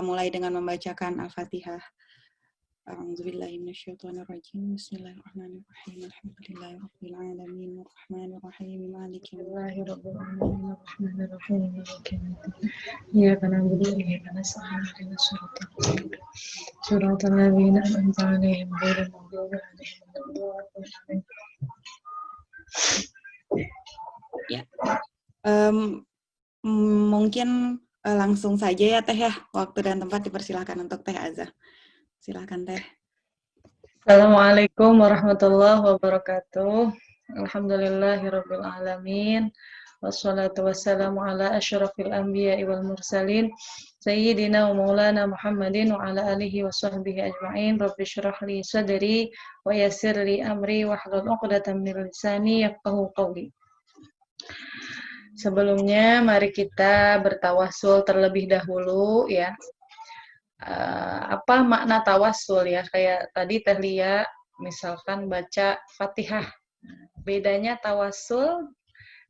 kita mulai dengan membacakan Al-Fatihah. A'udzubillahi minasyaitonirrajim. Bismillahirrahmanirrahim. Alhamdulillahirabbil alamin arrahmanirrahim maliki Bismillahirrahmanirrahim. Rahmanirrahim. Maliki yaumiddin. Iyyaka na'budu wa iyyaka nasta'in. Ihdinas siratal ladzina an'amta 'alaihim ghairil maghdubi 'alaihim waladdallin. Ya. Mungkin langsung saja ya Teh ya. Waktu dan tempat dipersilahkan untuk Teh Azah. Silakan Teh. Assalamualaikum warahmatullahi wabarakatuh. Alhamdulillahirabbil alamin. Wassalatu wassalamu ala asyrafil anbiya'i wal mursalin sayyidina wa maulana Muhammadin wa ala alihi wa sahbihi ajma'in. Rabbi shrah li sadri wa yassir li amri wahlul 'uqdatam min lisani yafqahu qawli. Sebelumnya mari kita bertawassul terlebih dahulu ya. Apa makna tawassul ya? Kayak tadi Teh Lia misalkan baca Fatihah. Bedanya tawassul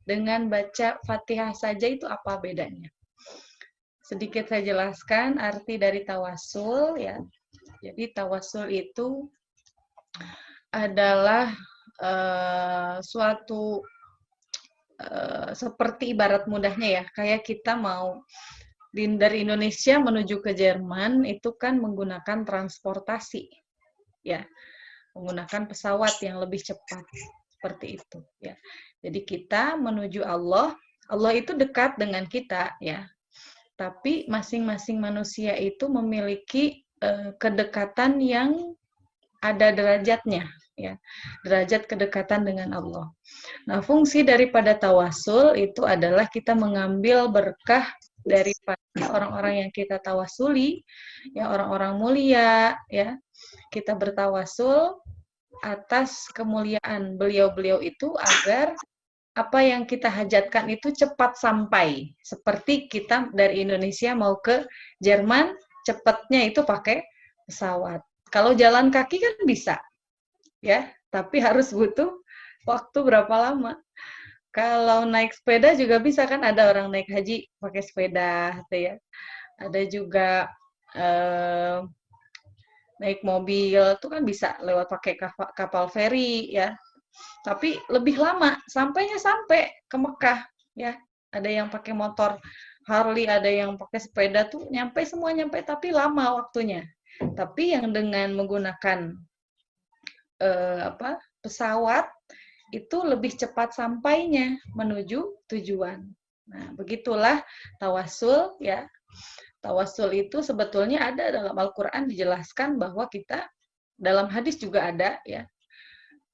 dengan baca Fatihah saja itu apa bedanya? Sedikit saya jelaskan arti dari tawassul ya. Jadi tawassul itu adalah suatu seperti ibarat mudahnya ya, kayak kita mau dari Indonesia menuju ke Jerman itu kan menggunakan transportasi, ya, menggunakan pesawat yang lebih cepat seperti itu, ya. Jadi kita menuju Allah, Allah itu dekat dengan kita, ya. Tapi masing-masing manusia itu memiliki kedekatan yang ada derajatnya, ya, derajat kedekatan dengan Allah. Nah, fungsi daripada tawassul itu adalah kita mengambil berkah daripada orang-orang yang kita tawasuli, ya orang-orang mulia, ya kita bertawassul atas kemuliaan beliau-beliau itu agar apa yang kita hajatkan itu cepat sampai. Seperti kita dari Indonesia mau ke Jerman, cepatnya itu pakai pesawat. Kalau jalan kaki kan bisa, ya, tapi harus butuh waktu berapa lama. Kalau naik sepeda juga bisa kan, ada orang naik haji pakai sepeda, gitu ya. Ada juga naik mobil, itu kan bisa lewat pakai kapal feri, ya. Tapi lebih lama, sampai ke Mekah, ya. Ada yang pakai motor Harley, ada yang pakai sepeda tuh semua nyampe, tapi lama waktunya. Tapi yang dengan menggunakan pesawat itu lebih cepat sampainya menuju tujuan. Nah, begitulah tawassul, ya. Tawassul itu sebetulnya ada dalam Al-Qur'an, dijelaskan bahwa kita, dalam hadis juga ada, ya.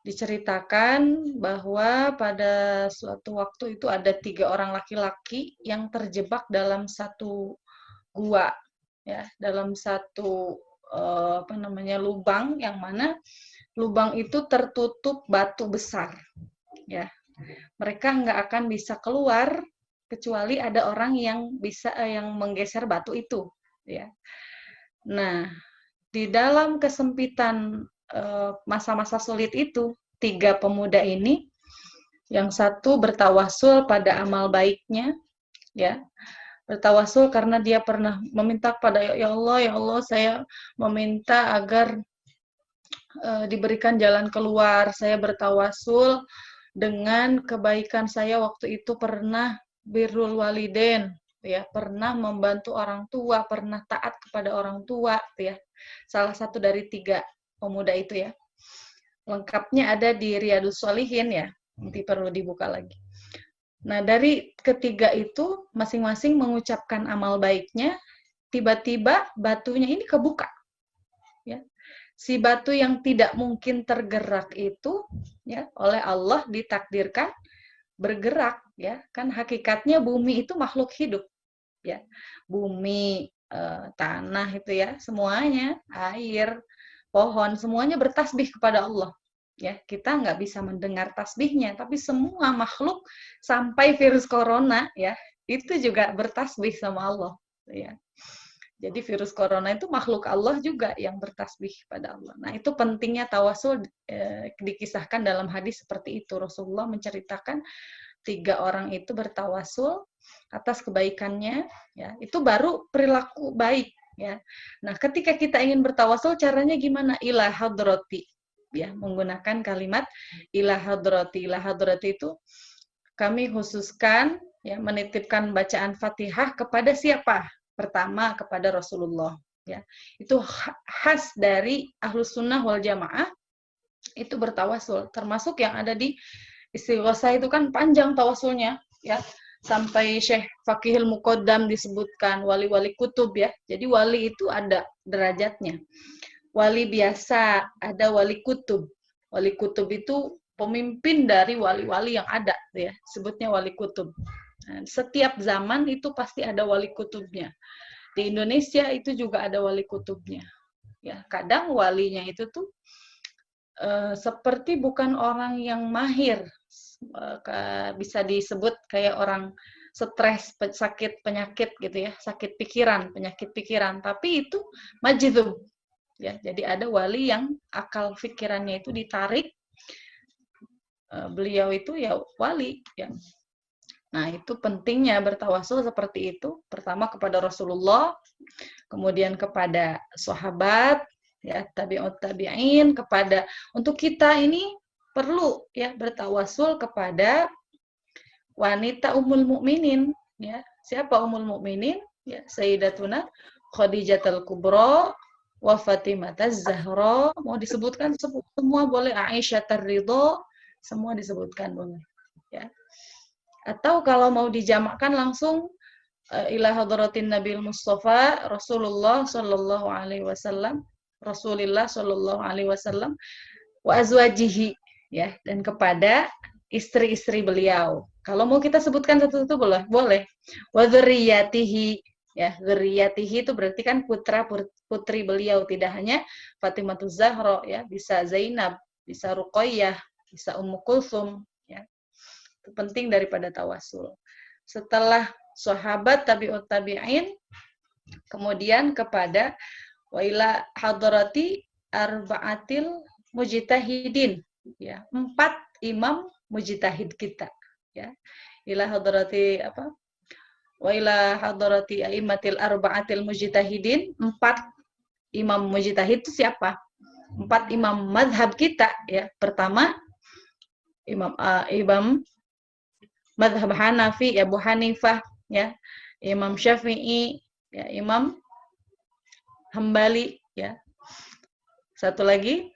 Diceritakan bahwa pada suatu waktu itu ada 3 orang laki-laki yang terjebak dalam satu gua, ya, dalam satu lubang, yang mana lubang itu tertutup batu besar, ya. Mereka nggak akan bisa keluar kecuali ada orang yang bisa yang menggeser batu itu, ya. Nah, di dalam kesempitan masa-masa sulit itu, 3 pemuda ini, yang satu bertawassul pada amal baiknya, ya. Bertawassul karena dia pernah meminta pada ya Allah, saya meminta agar diberikan jalan keluar. Saya bertawassul dengan kebaikan saya waktu itu pernah birrul walidain, ya, pernah membantu orang tua, pernah taat kepada orang tua, ya. Salah satu dari 3 pemuda itu, ya. Lengkapnya ada di Riyadhus Shalihin, ya. Nanti perlu dibuka lagi. Nah, dari ketiga itu masing-masing mengucapkan amal baiknya, tiba-tiba batunya ini kebuka, ya. Si batu yang tidak mungkin tergerak itu, ya, oleh Allah ditakdirkan bergerak, ya. Kan hakikatnya bumi itu makhluk hidup, ya. Bumi, tanah itu, ya, semuanya, air, pohon, semuanya bertasbih kepada Allah, ya. Kita nggak bisa mendengar tasbihnya, tapi semua makhluk sampai virus corona, ya, itu juga bertasbih sama Allah, ya. Jadi virus corona itu makhluk Allah juga yang bertasbih pada Allah. Nah, itu pentingnya tawassul, dikisahkan dalam hadis seperti itu. Rasulullah menceritakan 3 orang itu bertawassul atas kebaikannya, ya. Itu baru perilaku baik, ya. Nah, ketika kita ingin bertawasul, caranya gimana? Ila hadrati, ya, menggunakan kalimat ila hadrati. Ila hadrati itu kami khususkan, ya, menitipkan bacaan Fatihah kepada siapa? Pertama kepada Rasulullah, ya. Itu khas dari Ahlus Sunnah wal Jamaah, itu bertawasul. Termasuk yang ada di Istighosah itu kan panjang tawasulnya, ya. Sampai Syekh Fakihil Muqaddam disebutkan wali-wali kutub, ya. Jadi wali itu ada derajatnya. Wali biasa, ada wali kutub. Wali kutub itu pemimpin dari wali-wali yang ada, ya. Sebutnya wali kutub. Nah, setiap zaman itu pasti ada wali kutubnya. Di Indonesia itu juga ada wali kutubnya. Ya, kadang walinya itu tuh seperti bukan orang yang mahir, bisa disebut kayak orang stres, sakit penyakit gitu, ya, sakit pikiran, penyakit pikiran, tapi itu majdzub, ya. Jadi ada wali yang akal pikirannya itu ditarik, beliau itu ya wali, ya. Nah, itu pentingnya bertawasul seperti itu. Pertama kepada Rasulullah, kemudian kepada sahabat, ya, tabi'ut tabi'in, kepada, untuk kita ini perlu, ya, bertawasul kepada wanita ummul mukminin, ya. Siapa ummul mukminin? Ya, Sayyidatuna Khadijatul Kubra wa Fatimah Zahra. Mau disebutkan semua boleh, Aisyah Ridho, semua disebutkan boleh, ya. Atau kalau mau dijamakkan langsung ila hadratin Nabil Mustafa Rasulullah sallallahu alaihi wasallam, Rasulillah sallallahu alaihi wasallam wa azwajihi, ya, dan kepada istri-istri beliau. Kalau mau kita sebutkan satu-satu boleh. Wa dzurriyyatihi, ya, dzurriyyatihi itu berarti kan putra putri beliau, tidak hanya Fatimah Zahra, ya, bisa Zainab, bisa Ruqayyah, bisa Ummu Kulsum, ya. Itu penting daripada tawasul. Setelah sahabat, tabi'ut tabi'in, kemudian kepada wa ila hadrati arba'atil mujtahidin, ya, 4 imam mujtahid kita, ya. Ila hadrati apa? Wa ila hadrati aimatil arba'atil mujtahidin, 4 imam mujtahid itu siapa? 4 imam mazhab kita, ya. Pertama imam mazhab Hanafi, Abu Hanifah, ya, Imam Syafi'i, ya, Imam Hambali, ya. Satu lagi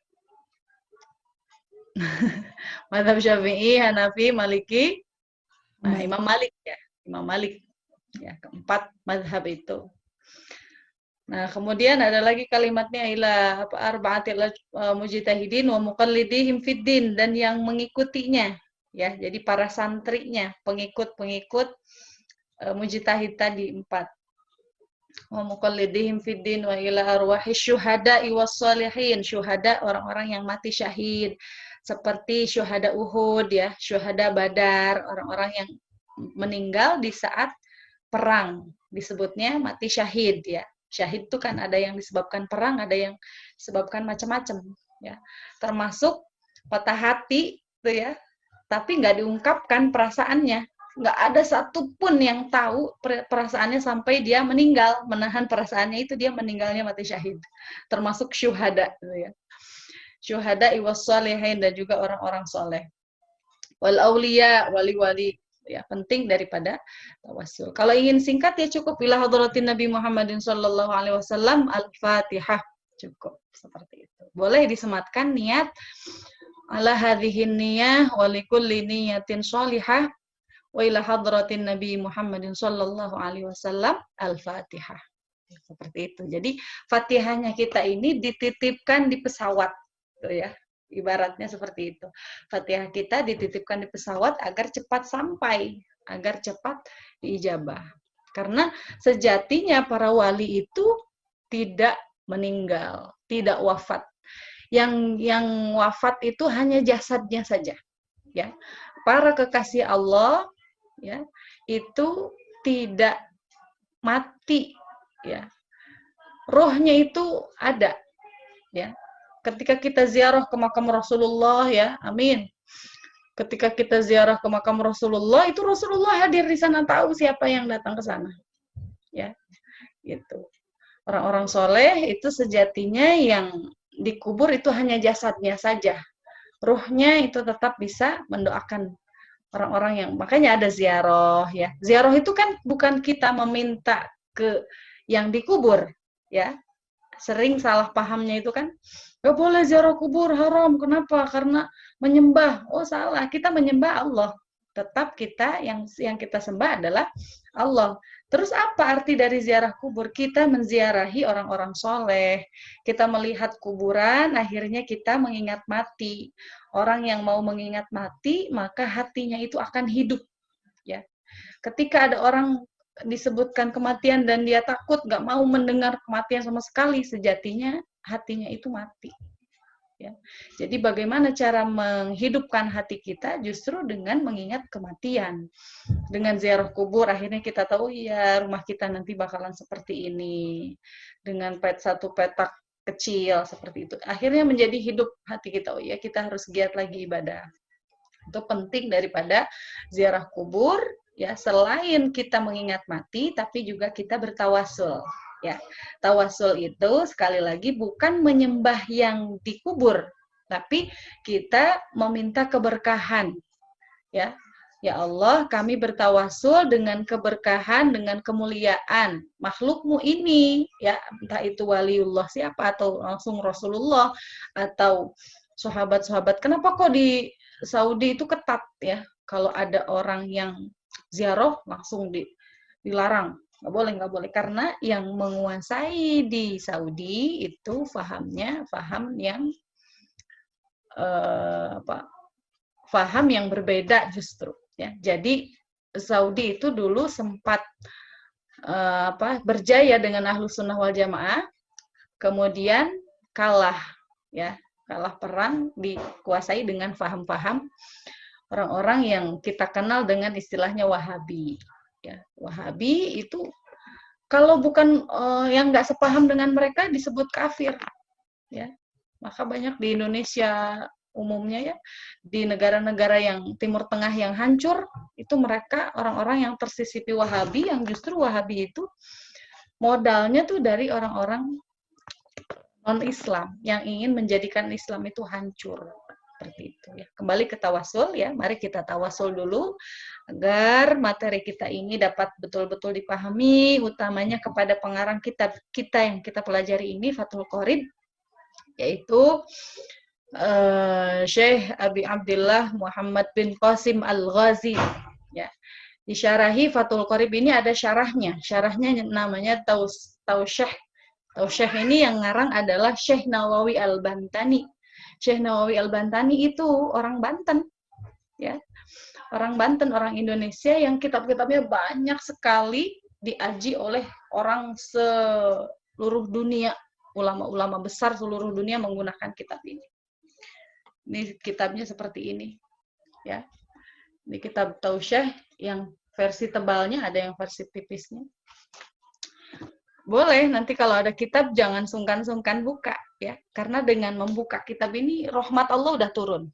mazhab Syafi'i, Hanafi, Maliki, nah, Imam Malik, ya, Imam Malik, ya, keempat mazhab itu. Nah, kemudian ada lagi kalimatnya ila arba'atil mujtahidin wa muqallidihim fiddin, dan yang mengikutinya, ya. Jadi para santrinya, pengikut-pengikut mujtahid tadi 4. Wa muqallidihim fiddin wa ila arwahi syuhada'i wassalihin, syuhada orang-orang yang mati syahid, seperti syuhada Uhud, ya, syuhada Badar, orang-orang yang meninggal di saat perang, disebutnya mati syahid, ya. Syahid itu kan ada yang disebabkan perang, ada yang disebabkan macam-macam, ya. Termasuk patah hati, tuh, ya, tapi nggak diungkapkan perasaannya. Nggak ada satupun yang tahu perasaannya sampai dia meninggal, menahan perasaannya, itu dia meninggalnya mati syahid. Termasuk syuhada, gitu, ya. Syuhada iwassalihin, dan juga orang-orang soleh. Wal auliya, wali-wali, ya, penting daripada tawasul. Kalau ingin singkat, ya cukup ila hadratin Nabi Muhammadin sallallahu alaihi wasallam al-Fatihah, cukup seperti itu. Boleh disematkan niat ala hadhihin niyah wa likulli niyatin shalihah wa ila hadratin Nabi Muhammadin sallallahu alaihi wasallam al-Fatihah. Seperti itu. Jadi Fatihahnya kita ini dititipkan di pesawat, tuh, ya. Ibaratnya seperti itu. Fatihah kita dititipkan di pesawat agar cepat sampai, agar cepat diijabah. Karena sejatinya para wali itu tidak meninggal, tidak wafat. Yang wafat itu hanya jasadnya saja, ya. Para kekasih Allah, ya, itu tidak mati, ya. Rohnya itu ada, ya. Ketika kita ziarah ke makam Rasulullah, ya, amin. Ketika kita ziarah ke makam Rasulullah, itu Rasulullah hadir di sana, tahu siapa yang datang ke sana, ya, gitu. Orang-orang soleh itu sejatinya yang dikubur itu hanya jasadnya saja. Ruhnya itu tetap bisa mendoakan orang-orang yang, makanya ada ziarah ya. Ziarah itu kan bukan kita meminta ke yang dikubur ya. Sering salah pahamnya itu kan, gak boleh ziarah kubur, haram. Kenapa? Karena menyembah. Oh salah, kita menyembah Allah. Tetap kita yang kita sembah adalah Allah. Terus apa arti dari ziarah kubur? Kita menziarahi orang-orang soleh. Kita melihat kuburan, akhirnya kita mengingat mati. Orang yang mau mengingat mati, maka hatinya itu akan hidup. Ya, ketika ada orang disebutkan kematian dan dia takut, nggak mau mendengar kematian sama sekali, sejatinya hatinya itu mati. Ya. Jadi bagaimana cara menghidupkan hati kita? Justru dengan mengingat kematian. Dengan ziarah kubur, akhirnya kita tahu, ya rumah kita nanti bakalan seperti ini. Dengan satu petak kecil seperti itu. Akhirnya menjadi hidup hati kita, oh ya kita harus giat lagi ibadah. Itu penting daripada ziarah kubur, ya selain kita mengingat mati, tapi juga kita bertawasul. Ya, tawasul itu sekali lagi bukan menyembah yang dikubur, tapi kita meminta keberkahan. Ya, ya Allah, kami bertawasul dengan keberkahan, dengan kemuliaan makhlukmu ini, ya entah itu waliullah siapa atau langsung Rasulullah atau sahabat-sahabat. Kenapa kok di Saudi itu ketat ya? Kalau ada orang yang ziarah langsung dilarang. Nggak boleh. Karena yang menguasai di Saudi itu paham yang paham yang berbeda justru. Ya. Jadi Saudi itu dulu sempat berjaya dengan Ahlus Sunnah wal Jamaah, kemudian kalah perang, dikuasai dengan paham-paham orang-orang yang kita kenal dengan istilahnya Wahabi. Ya, Wahabi itu kalau bukan yang nggak sepaham dengan mereka disebut kafir. Ya, maka banyak di Indonesia umumnya ya, di negara-negara yang Timur Tengah yang hancur, itu mereka orang-orang yang tersisipi Wahabi, yang justru Wahabi itu modalnya tuh dari orang-orang non-Islam yang ingin menjadikan Islam itu hancur. Seperti itu ya. Kembali ke tawasul ya, mari kita tawasul dulu agar materi kita ini dapat betul-betul dipahami, utamanya kepada pengarang kitab kita yang kita pelajari ini, Fathul Qorib, yaitu Syekh Abi Abdullah Muhammad bin Qasim Al-Ghazi ya. Disyarahi Fathul Qorib ini ada syarahnya namanya Tausyah. Tausyah ini yang ngarang adalah Syekh Nawawi Al-Bantani. Syekh Nawawi Al-Bantani itu orang Banten ya. Orang Banten, orang Indonesia yang kitab-kitabnya banyak sekali diaji oleh orang seluruh dunia, ulama-ulama besar seluruh dunia menggunakan kitab ini. Ini kitabnya seperti ini ya. Ini kitab Tausyah yang versi tebalnya, ada yang versi tipisnya. Boleh nanti kalau ada kitab jangan sungkan-sungkan buka ya, karena dengan membuka kitab ini rahmat Allah udah turun.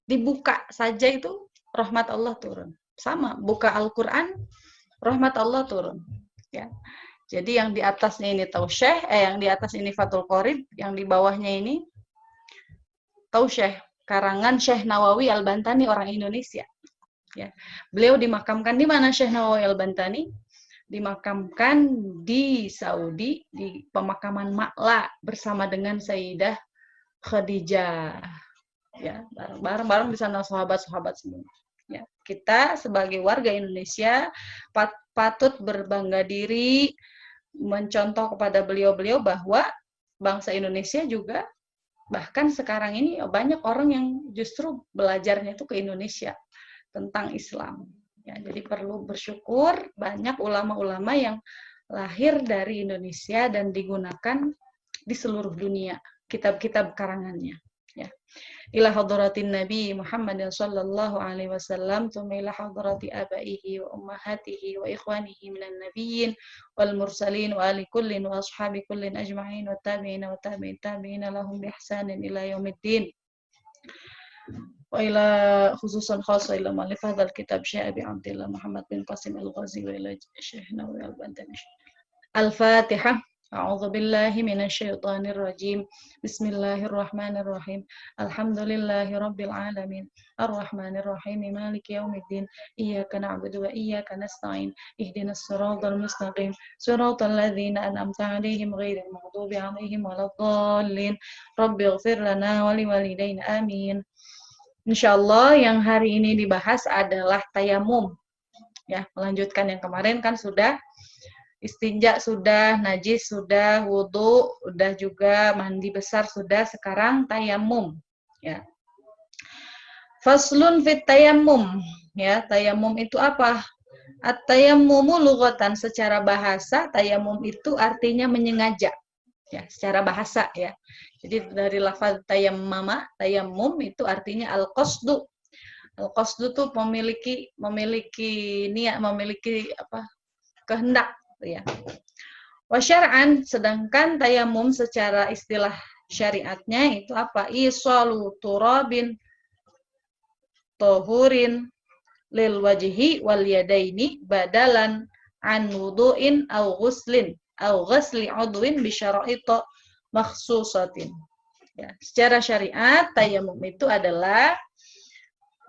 Dibuka saja itu rahmat Allah turun. Sama, buka Al-Qur'an rahmat Allah turun ya. Jadi yang di atasnya ini Tausyah, yang di atas ini Fathul Qorib, yang di bawahnya ini Tausyah, karangan Syekh Nawawi Al-Bantani, orang Indonesia. Ya. Beliau dimakamkan di mana Syekh Nawawi Al-Bantani? Dimakamkan di Saudi, di pemakaman Ma'la bersama dengan Sayyidah Khadijah. Ya, bareng-bareng di sana sahabat-sahabat semua. Ya, kita sebagai warga Indonesia patut berbangga diri, mencontoh kepada beliau-beliau bahwa bangsa Indonesia juga bahkan sekarang ini banyak orang yang justru belajarnya itu ke Indonesia tentang Islam. Ya, jadi perlu bersyukur banyak ulama-ulama yang lahir dari Indonesia dan digunakan di seluruh dunia, kitab-kitab karangannya. Ya. Ila hadratin Nabi Muhammad sallallahu alaihi wasallam, thumma ila hadrati abaihi wa ummahatihi wa ikhwanihi minan nabiyyin wal mursalin wa ali kullin wa ashabi kullin ajma'in wa tabi'ina wa tabi'in tabi'ina lahum bi ihsanin ila yaumiddin. Wa ila khususan khassa ila mu'allif hadzal kitab Syekh Abi Abdullah Muhammad bin Qasim Al-Ghazi wa ila Syekh Nawawi Al-Bantani. Al-Fatihah. A'udzu billahi minasyaitonir rajim. Bismillahirrahmanirrahim. Alhamdulillahi rabbil alamin. Arrahmanir rahim. Maliki yaumiddin. Iyyaka na'budu wa iyyaka nasta'in. Ihdinas siratal mustaqim. Siratal ladzina an'amta 'alaihim ghairil maghdubi 'alaihim waladdallin. Rabbighfir lana wa liwalidayna amin. Insyaallah yang hari ini dibahas adalah tayamum. Ya, melanjutkan yang kemarin kan sudah istinja sudah, najis sudah, wudhu, udah juga mandi besar sudah, sekarang tayamum. Ya. Faslun fit tayamum. Ya, tayamum itu apa? At-tayammumu lughatan, secara bahasa tayamum itu artinya menyengaja. Ya, secara bahasa ya. Jadi dari lafaz tayammama, tayammum itu artinya al-qasdu. Al-qasdu itu memiliki niat, memiliki apa? Kehendak ya. Wa syar'an, sedangkan tayamum secara istilah syariatnya itu apa? Isalu turabin tohurin lil wajhi wal yadaini badalan an wudu'in au ghuslin au ghasli udwin bi syara'ita makhsusatin. Ya, secara syariat tayamum itu adalah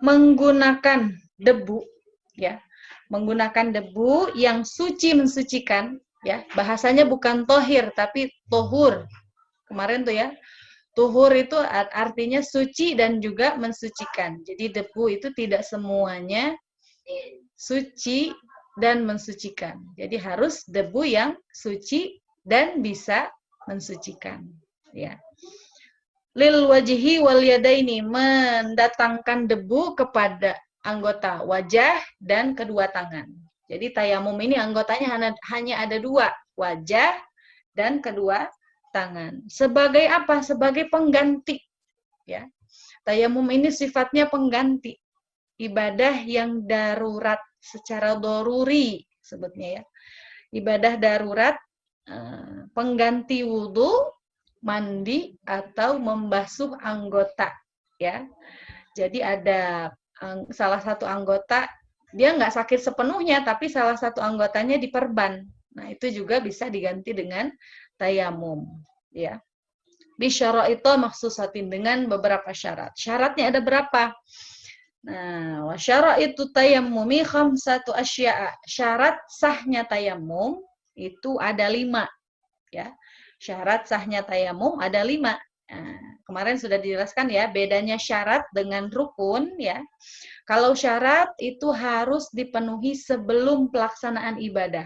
menggunakan debu ya. Menggunakan debu yang suci mensucikan ya, bahasanya bukan tohir tapi tohur kemarin tuh ya. Tuhur itu artinya suci dan juga mensucikan. Jadi debu itu tidak semuanya suci dan mensucikan. Jadi harus debu yang suci dan bisa mensucikan ya. Lil wajhi wal yadaini, mendatangkan debu kepada anggota wajah dan kedua tangan. Jadi tayamum ini anggotanya hanya ada dua, wajah dan kedua tangan. Sebagai apa? Sebagai pengganti. Ya. Tayamum ini sifatnya pengganti. Ibadah yang darurat, secara doruri sebutnya ya. Ibadah darurat, pengganti wudhu, mandi, atau membasuh anggota. Ya. Jadi ada salah satu anggota, dia nggak sakit sepenuhnya, tapi salah satu anggotanya diperban. Nah, itu juga bisa diganti dengan tayamum. Ya. Bisyara'ita makhsusatin, dengan beberapa syarat. Syaratnya ada berapa? Nah, wa syara'itu tayammumi khamsatu asya'a. Syarat sahnya tayamum itu ada 5. Ya. Syarat sahnya tayamum ada 5. Nah, kemarin sudah dijelaskan ya, bedanya syarat dengan rukun ya. Kalau syarat itu harus dipenuhi sebelum pelaksanaan ibadah.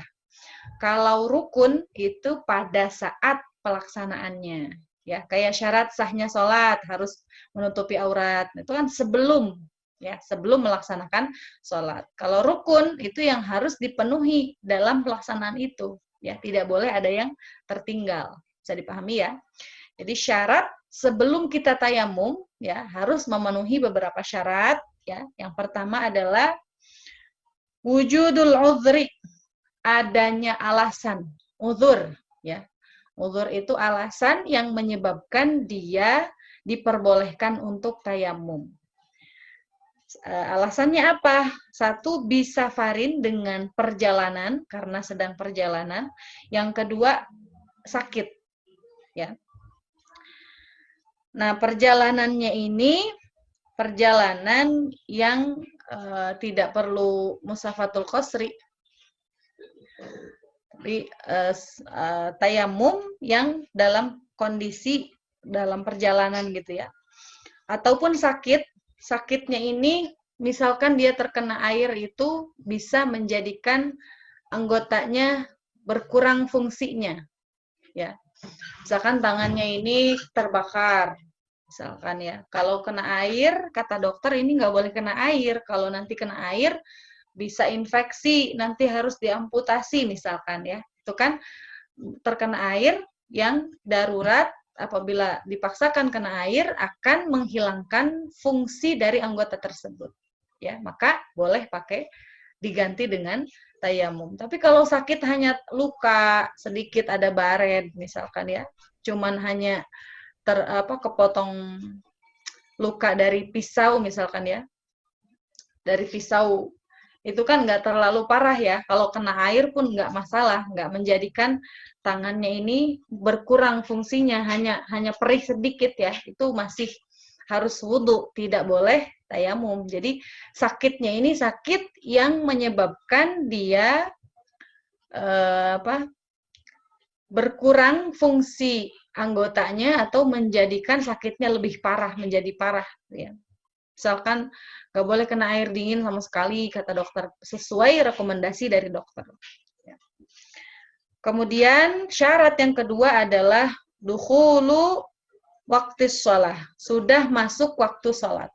Kalau rukun itu pada saat pelaksanaannya. Ya, kayak syarat sahnya sholat harus menutupi aurat. Itu kan sebelum ya, sebelum melaksanakan sholat. Kalau rukun itu yang harus dipenuhi dalam pelaksanaan itu. Ya, tidak boleh ada yang tertinggal. Bisa dipahami ya. Jadi syarat sebelum kita tayamum ya harus memenuhi beberapa syarat ya. Yang pertama adalah wujudul udhri, adanya alasan, uzur ya. Uzur itu alasan yang menyebabkan dia diperbolehkan untuk tayamum. Alasannya apa? 1, bisa farin dengan perjalanan karena sedang perjalanan. Yang kedua, sakit ya. Nah, perjalanannya ini perjalanan yang tidak perlu musafatul qasri. Tapi tayamum yang dalam kondisi dalam perjalanan gitu ya. Ataupun sakitnya ini misalkan dia terkena air, itu bisa menjadikan anggotanya berkurang fungsinya. Ya. Misalkan tangannya ini terbakar, misalkan ya. Kalau kena air, kata dokter ini nggak boleh kena air. Kalau nanti kena air, bisa infeksi, nanti harus diamputasi misalkan ya. Itu kan terkena air yang darurat, apabila dipaksakan kena air akan menghilangkan fungsi dari anggota tersebut. Ya, maka boleh pakai diganti dengan tayamum. Tapi kalau sakit hanya luka sedikit, ada baret misalkan ya, cuman hanya kepotong luka dari pisau misalkan ya, dari pisau itu kan nggak terlalu parah ya. Kalau kena air pun nggak masalah, nggak menjadikan tangannya ini berkurang fungsinya, hanya perih sedikit ya. Itu masih harus wudhu, tidak boleh tayamum. Jadi sakitnya ini sakit yang menyebabkan dia berkurang fungsi anggotanya atau menjadikan sakitnya lebih parah, menjadi parah. Ya. Misalkan nggak boleh kena air dingin sama sekali, kata dokter, sesuai rekomendasi dari dokter. Ya. Kemudian syarat yang kedua adalah dukhulu waktu sholat, sudah masuk waktu sholat.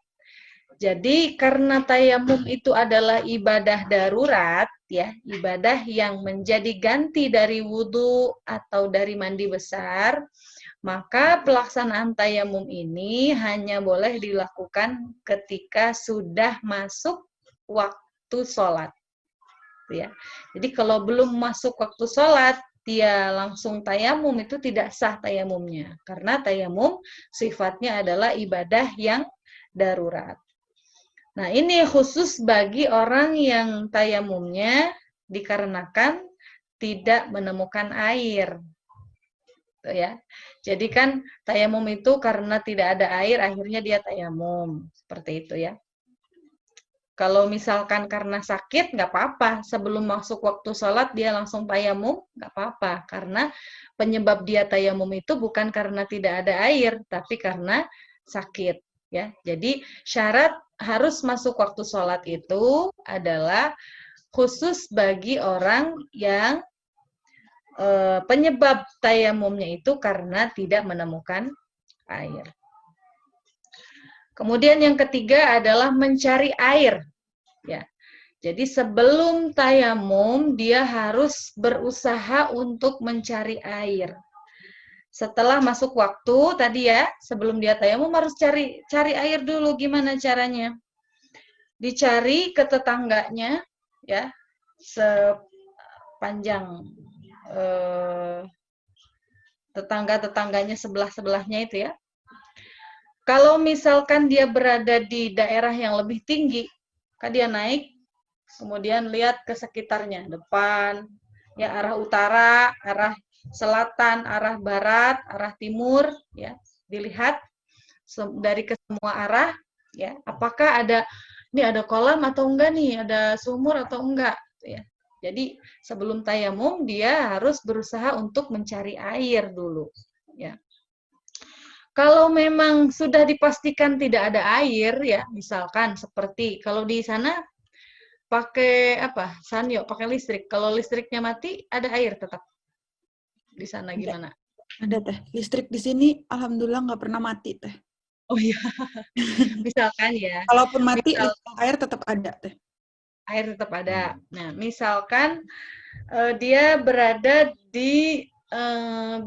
Jadi karena tayamum itu adalah ibadah darurat, ya, ibadah yang menjadi ganti dari wudhu atau dari mandi besar, maka pelaksanaan tayamum ini hanya boleh dilakukan ketika sudah masuk waktu sholat. Ya. Jadi kalau belum masuk waktu sholat, dia langsung tayamum, itu tidak sah tayamumnya. Karena tayamum sifatnya adalah ibadah yang darurat. Nah, ini khusus bagi orang yang tayamumnya dikarenakan tidak menemukan air. Tuh ya. Jadi kan tayamum itu karena tidak ada air, akhirnya dia tayamum. Seperti itu ya. Kalau misalkan karena sakit, nggak apa-apa. Sebelum masuk waktu sholat, dia langsung tayamum, nggak apa-apa. Karena penyebab dia tayamum itu bukan karena tidak ada air, tapi karena sakit. Ya, jadi syarat harus masuk waktu sholat itu adalah khusus bagi orang yang penyebab tayamumnya itu karena tidak menemukan air. Kemudian yang ketiga adalah mencari air. Ya, jadi sebelum tayamum dia harus berusaha untuk mencari air. Setelah masuk waktu tadi ya, sebelum dia tayamum harus cari air dulu. Gimana caranya? Dicari ke tetangganya, ya, sepanjang tetangga-tetangganya sebelah-sebelahnya itu ya. Kalau misalkan dia berada di daerah yang lebih tinggi, kan dia naik, kemudian lihat ke sekitarnya, depan, ya, arah utara, arah selatan, arah barat, arah timur, ya, dilihat dari ke semua arah, ya, apakah ada kolam atau enggak nih, ada sumur atau enggak, ya. Jadi sebelum tayamum dia harus berusaha untuk mencari air dulu, ya. Kalau memang sudah dipastikan tidak ada air, ya, misalkan seperti kalau di sana pakai apa, sanyo, pakai listrik. Kalau listriknya mati, ada air tetap. Di sana gimana? Ada teh. Listrik di sini alhamdulillah nggak pernah mati teh. Oh iya. Misalkan ya. Kalaupun mati, air tetap ada teh. Air tetap ada. Nah, misalkan dia berada di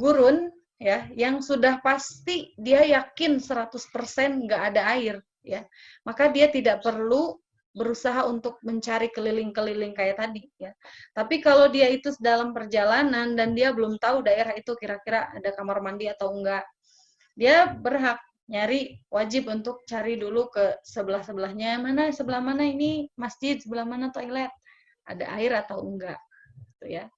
gurun ya, yang sudah pasti dia yakin 100% nggak ada air ya. Maka dia tidak perlu berusaha untuk mencari keliling-keliling kayak tadi ya. Tapi kalau dia itu dalam perjalanan dan dia belum tahu daerah itu kira-kira ada kamar mandi atau enggak, dia berhak nyari, wajib untuk cari dulu ke sebelah-sebelahnya, sebelah mana ini masjid, sebelah mana toilet, ada air atau enggak, gitu ya.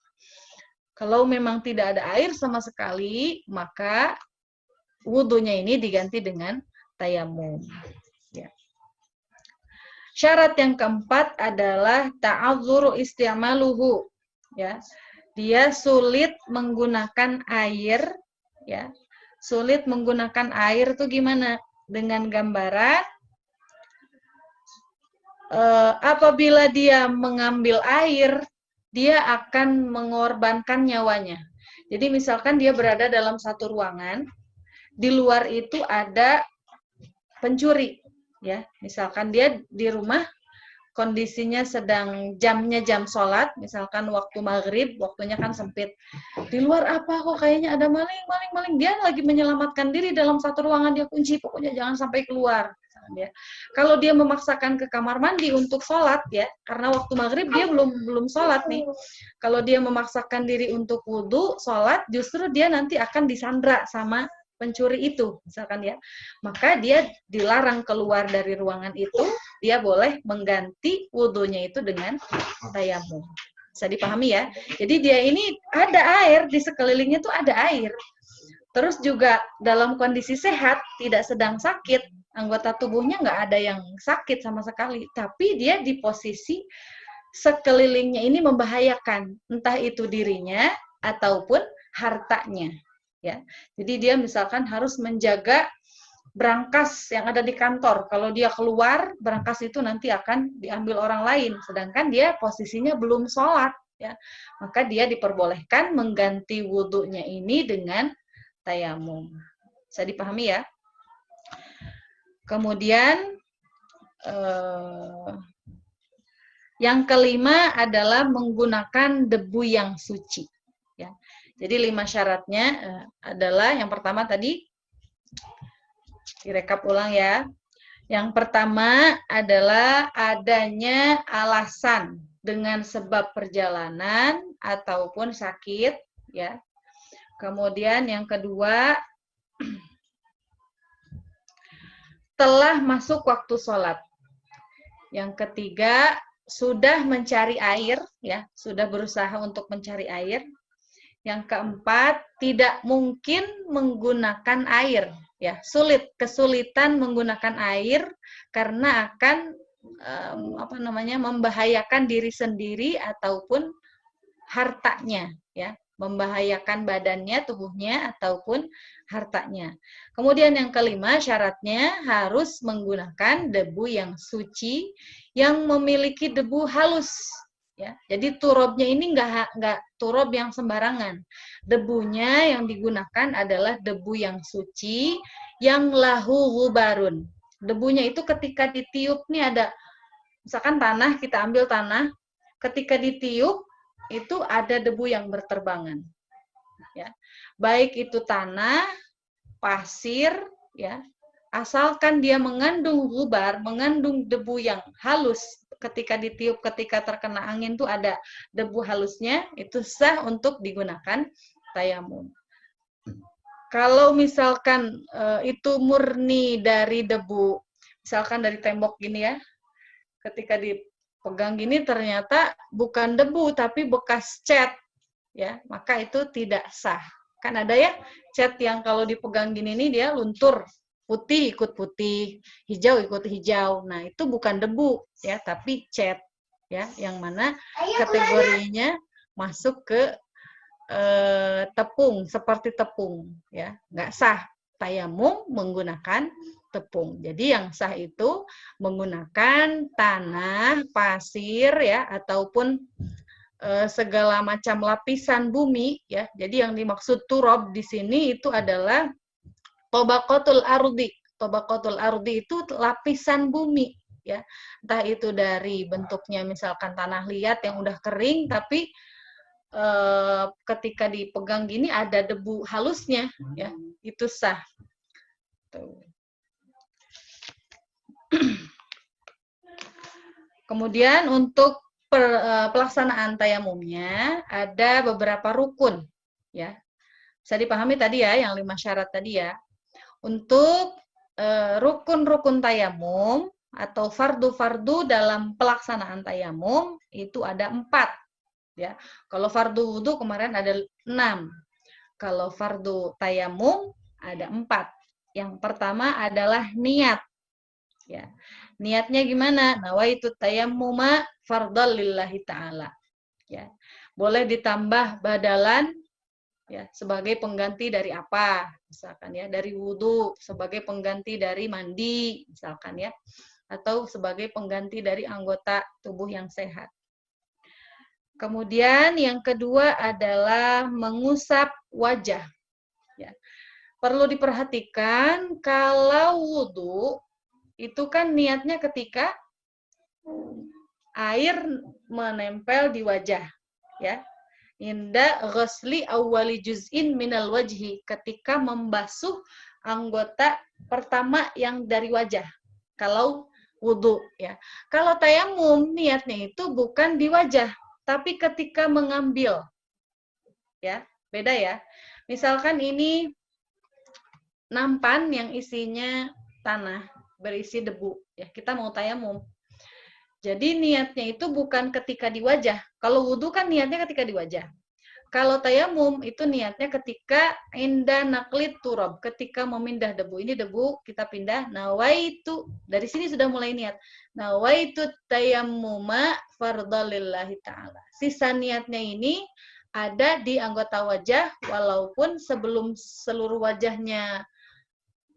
Kalau memang tidak ada air sama sekali, maka wudhunya ini diganti dengan tayamum. Ya. Syarat yang keempat adalah ta'adzuru isti'maluhu. Ya. Dia sulit menggunakan air, ya. Sulit menggunakan air itu gimana? Dengan gambaran apabila dia mengambil air, dia akan mengorbankan nyawanya. Jadi misalkan dia berada dalam satu ruangan, di luar itu ada pencuri, ya. Misalkan dia di rumah, kondisinya jamnya jam sholat, misalkan waktu maghrib, waktunya kan sempit. Di luar apa kok kayaknya ada maling. Dia lagi menyelamatkan diri dalam satu ruangan, dia kunci, pokoknya jangan sampai keluar. Ya. Kalau dia memaksakan ke kamar mandi untuk sholat, ya, karena waktu maghrib dia belum sholat nih. Kalau dia memaksakan diri untuk wudhu, sholat, justru dia nanti akan disandra sama pencuri itu, misalkan ya. Maka dia dilarang keluar dari ruangan itu dia boleh mengganti wudhunya itu dengan tayamum. Bisa dipahami ya? Jadi dia ini ada air, di sekelilingnya tuh ada air. Terus juga dalam kondisi sehat, tidak sedang sakit, anggota tubuhnya nggak ada yang sakit sama sekali. Tapi dia di posisi sekelilingnya ini membahayakan, entah itu dirinya ataupun hartanya. Ya, jadi dia misalkan harus menjaga brankas yang ada di kantor. Kalau dia keluar, brankas itu nanti akan diambil orang lain, sedangkan dia posisinya belum sholat. Ya, maka dia diperbolehkan mengganti wudhunya ini dengan tayamum. Bisa dipahami ya? Kemudian yang kelima adalah menggunakan debu yang suci. Ya. Jadi 5 syaratnya adalah yang pertama tadi, direkap ulang ya. Yang pertama adalah adanya alasan dengan sebab perjalanan ataupun sakit, ya. Kemudian yang kedua, telah masuk waktu sholat. Yang ketiga, sudah mencari air, ya, sudah berusaha untuk mencari air. Yang keempat, tidak mungkin menggunakan air, ya, kesulitan menggunakan air karena akan membahayakan diri sendiri ataupun hartanya, ya, membahayakan badannya, tubuhnya ataupun hartanya. Kemudian yang kelima, syaratnya harus menggunakan debu yang suci yang memiliki debu halus. Ya, jadi turobnya ini nggak turob yang sembarangan. Debunya yang digunakan adalah debu yang suci, yang lahu ghubarun. Debunya itu ketika ditiup nih ada, misalkan tanah, kita ambil tanah, ketika ditiup itu ada debu yang berterbangan. Ya, baik itu tanah, pasir, ya, asalkan dia mengandung ghubar, mengandung debu yang halus. Ketika ditiup, ketika terkena angin tuh ada debu halusnya, itu sah untuk digunakan tayamum. Kalau misalkan itu murni dari debu, misalkan dari tembok gini ya, ketika dipegang gini ternyata bukan debu tapi bekas cat, ya, maka itu tidak sah. Kan ada ya cat yang kalau dipegang gini nih dia luntur. Putih ikut putih, hijau ikut hijau. Nah, itu bukan debu ya, tapi cat ya, yang mana kategorinya masuk ke tepung, seperti tepung ya. Nggak sah tayamum menggunakan tepung. Jadi yang sah itu menggunakan tanah, pasir ya, ataupun segala macam lapisan bumi ya. Jadi yang dimaksud turob di sini itu adalah tobaqatul ardi. Tobaqatul ardi itu lapisan bumi ya. Entah itu dari bentuknya misalkan tanah liat yang udah kering tapi ketika dipegang gini ada debu halusnya ya. Itu sah. Tuh. Kemudian untuk pelaksanaan tayamumnya ada beberapa rukun ya. Bisa dipahami tadi ya yang 5 syarat tadi ya. Untuk rukun-rukun tayamum atau fardu-fardu dalam pelaksanaan tayamum itu ada 4 ya. Kalau fardu wudhu kemarin ada 6. Kalau fardu tayamum ada 4. Yang pertama adalah niat. Ya. Niatnya gimana? Nawaitu tayammuma fardhal lillahi ta'ala. Ya. Boleh ditambah badalan ya sebagai pengganti dari apa? Misalkan ya dari wudhu, sebagai pengganti dari mandi, misalkan ya. Atau sebagai pengganti dari anggota tubuh yang sehat. Kemudian yang kedua adalah mengusap wajah. Ya. Perlu diperhatikan kalau wudhu itu kan niatnya ketika air menempel di wajah, ya. Inda ghusli awwali juz'in minal wajhi, ketika membasuh anggota pertama yang dari wajah. Kalau wudhu, ya. Kalau tayamum niatnya itu bukan di wajah, tapi ketika mengambil, ya, beda ya. Misalkan ini nampan yang isinya tanah. berisi debu. Ya, kita mau tayamum. Jadi niatnya itu bukan ketika di wajah. Kalau wudhu kan niatnya ketika di wajah. Kalau tayamum itu niatnya ketika inda naklit turab, ketika memindah debu. Ini debu kita pindah. Nawaitu, dari sini sudah mulai niat. Nawaitu tayammuma fardhalillahi ta'ala. Sisa niatnya ini ada di anggota wajah, walaupun sebelum seluruh wajahnya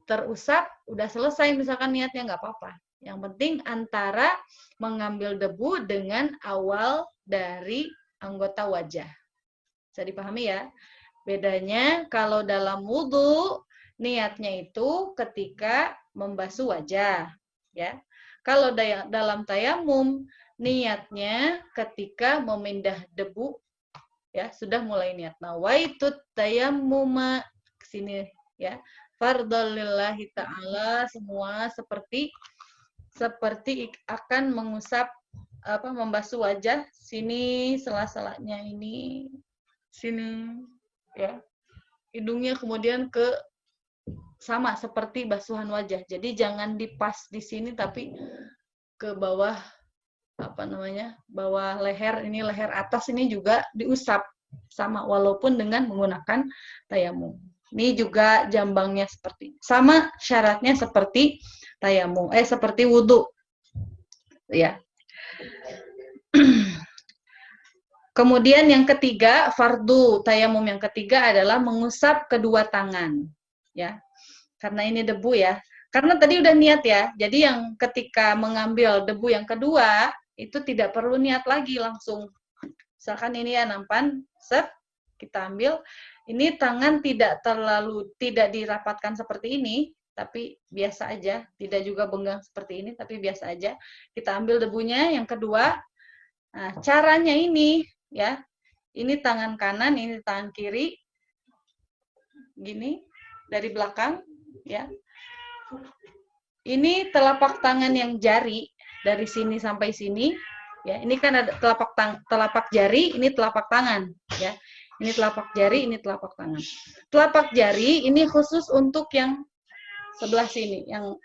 terusap, udah selesai misalkan niatnya, nggak apa-apa. Yang penting antara mengambil debu dengan awal dari anggota wajah. Bisa dipahami ya? Bedanya kalau dalam wudhu, niatnya itu ketika membasuh wajah. Ya. Kalau dalam tayamum, niatnya ketika memindah debu, ya sudah mulai niat. Nawaitu tayammuma, kesini ya. Fardhalillahi ta'ala, semua seperti akan mengusap membasuh wajah, sini sela-selanya ini, sini ya. Hidungnya kemudian ke sama seperti basuhan wajah. Jadi jangan dipas di sini tapi ke bawah bawah leher, ini leher atas ini juga diusap sama walaupun dengan menggunakan tayamum. Ini juga jambangnya seperti sama, syaratnya seperti tayamum, seperti wudhu, ya. Kemudian yang ketiga, fardu tayamum yang ketiga adalah mengusap kedua tangan, ya. Karena ini debu ya. Karena tadi udah niat ya. Jadi yang ketika mengambil debu yang kedua itu tidak perlu niat lagi, langsung. Misalkan ini ya nampan, set, kita ambil. Ini tangan tidak dirapatkan seperti ini, tapi biasa aja. Tidak juga benggang seperti ini, tapi biasa aja. Kita ambil debunya yang kedua. Nah, caranya ini, ya. Ini tangan kanan, ini tangan kiri. Gini, dari belakang, ya. Ini telapak tangan yang jari, dari sini sampai sini. Ya, ini kan ada telapak jari, ini telapak tangan, ya. Ini telapak jari, ini telapak tangan. Telapak jari ini khusus untuk yang sebelah sini, yang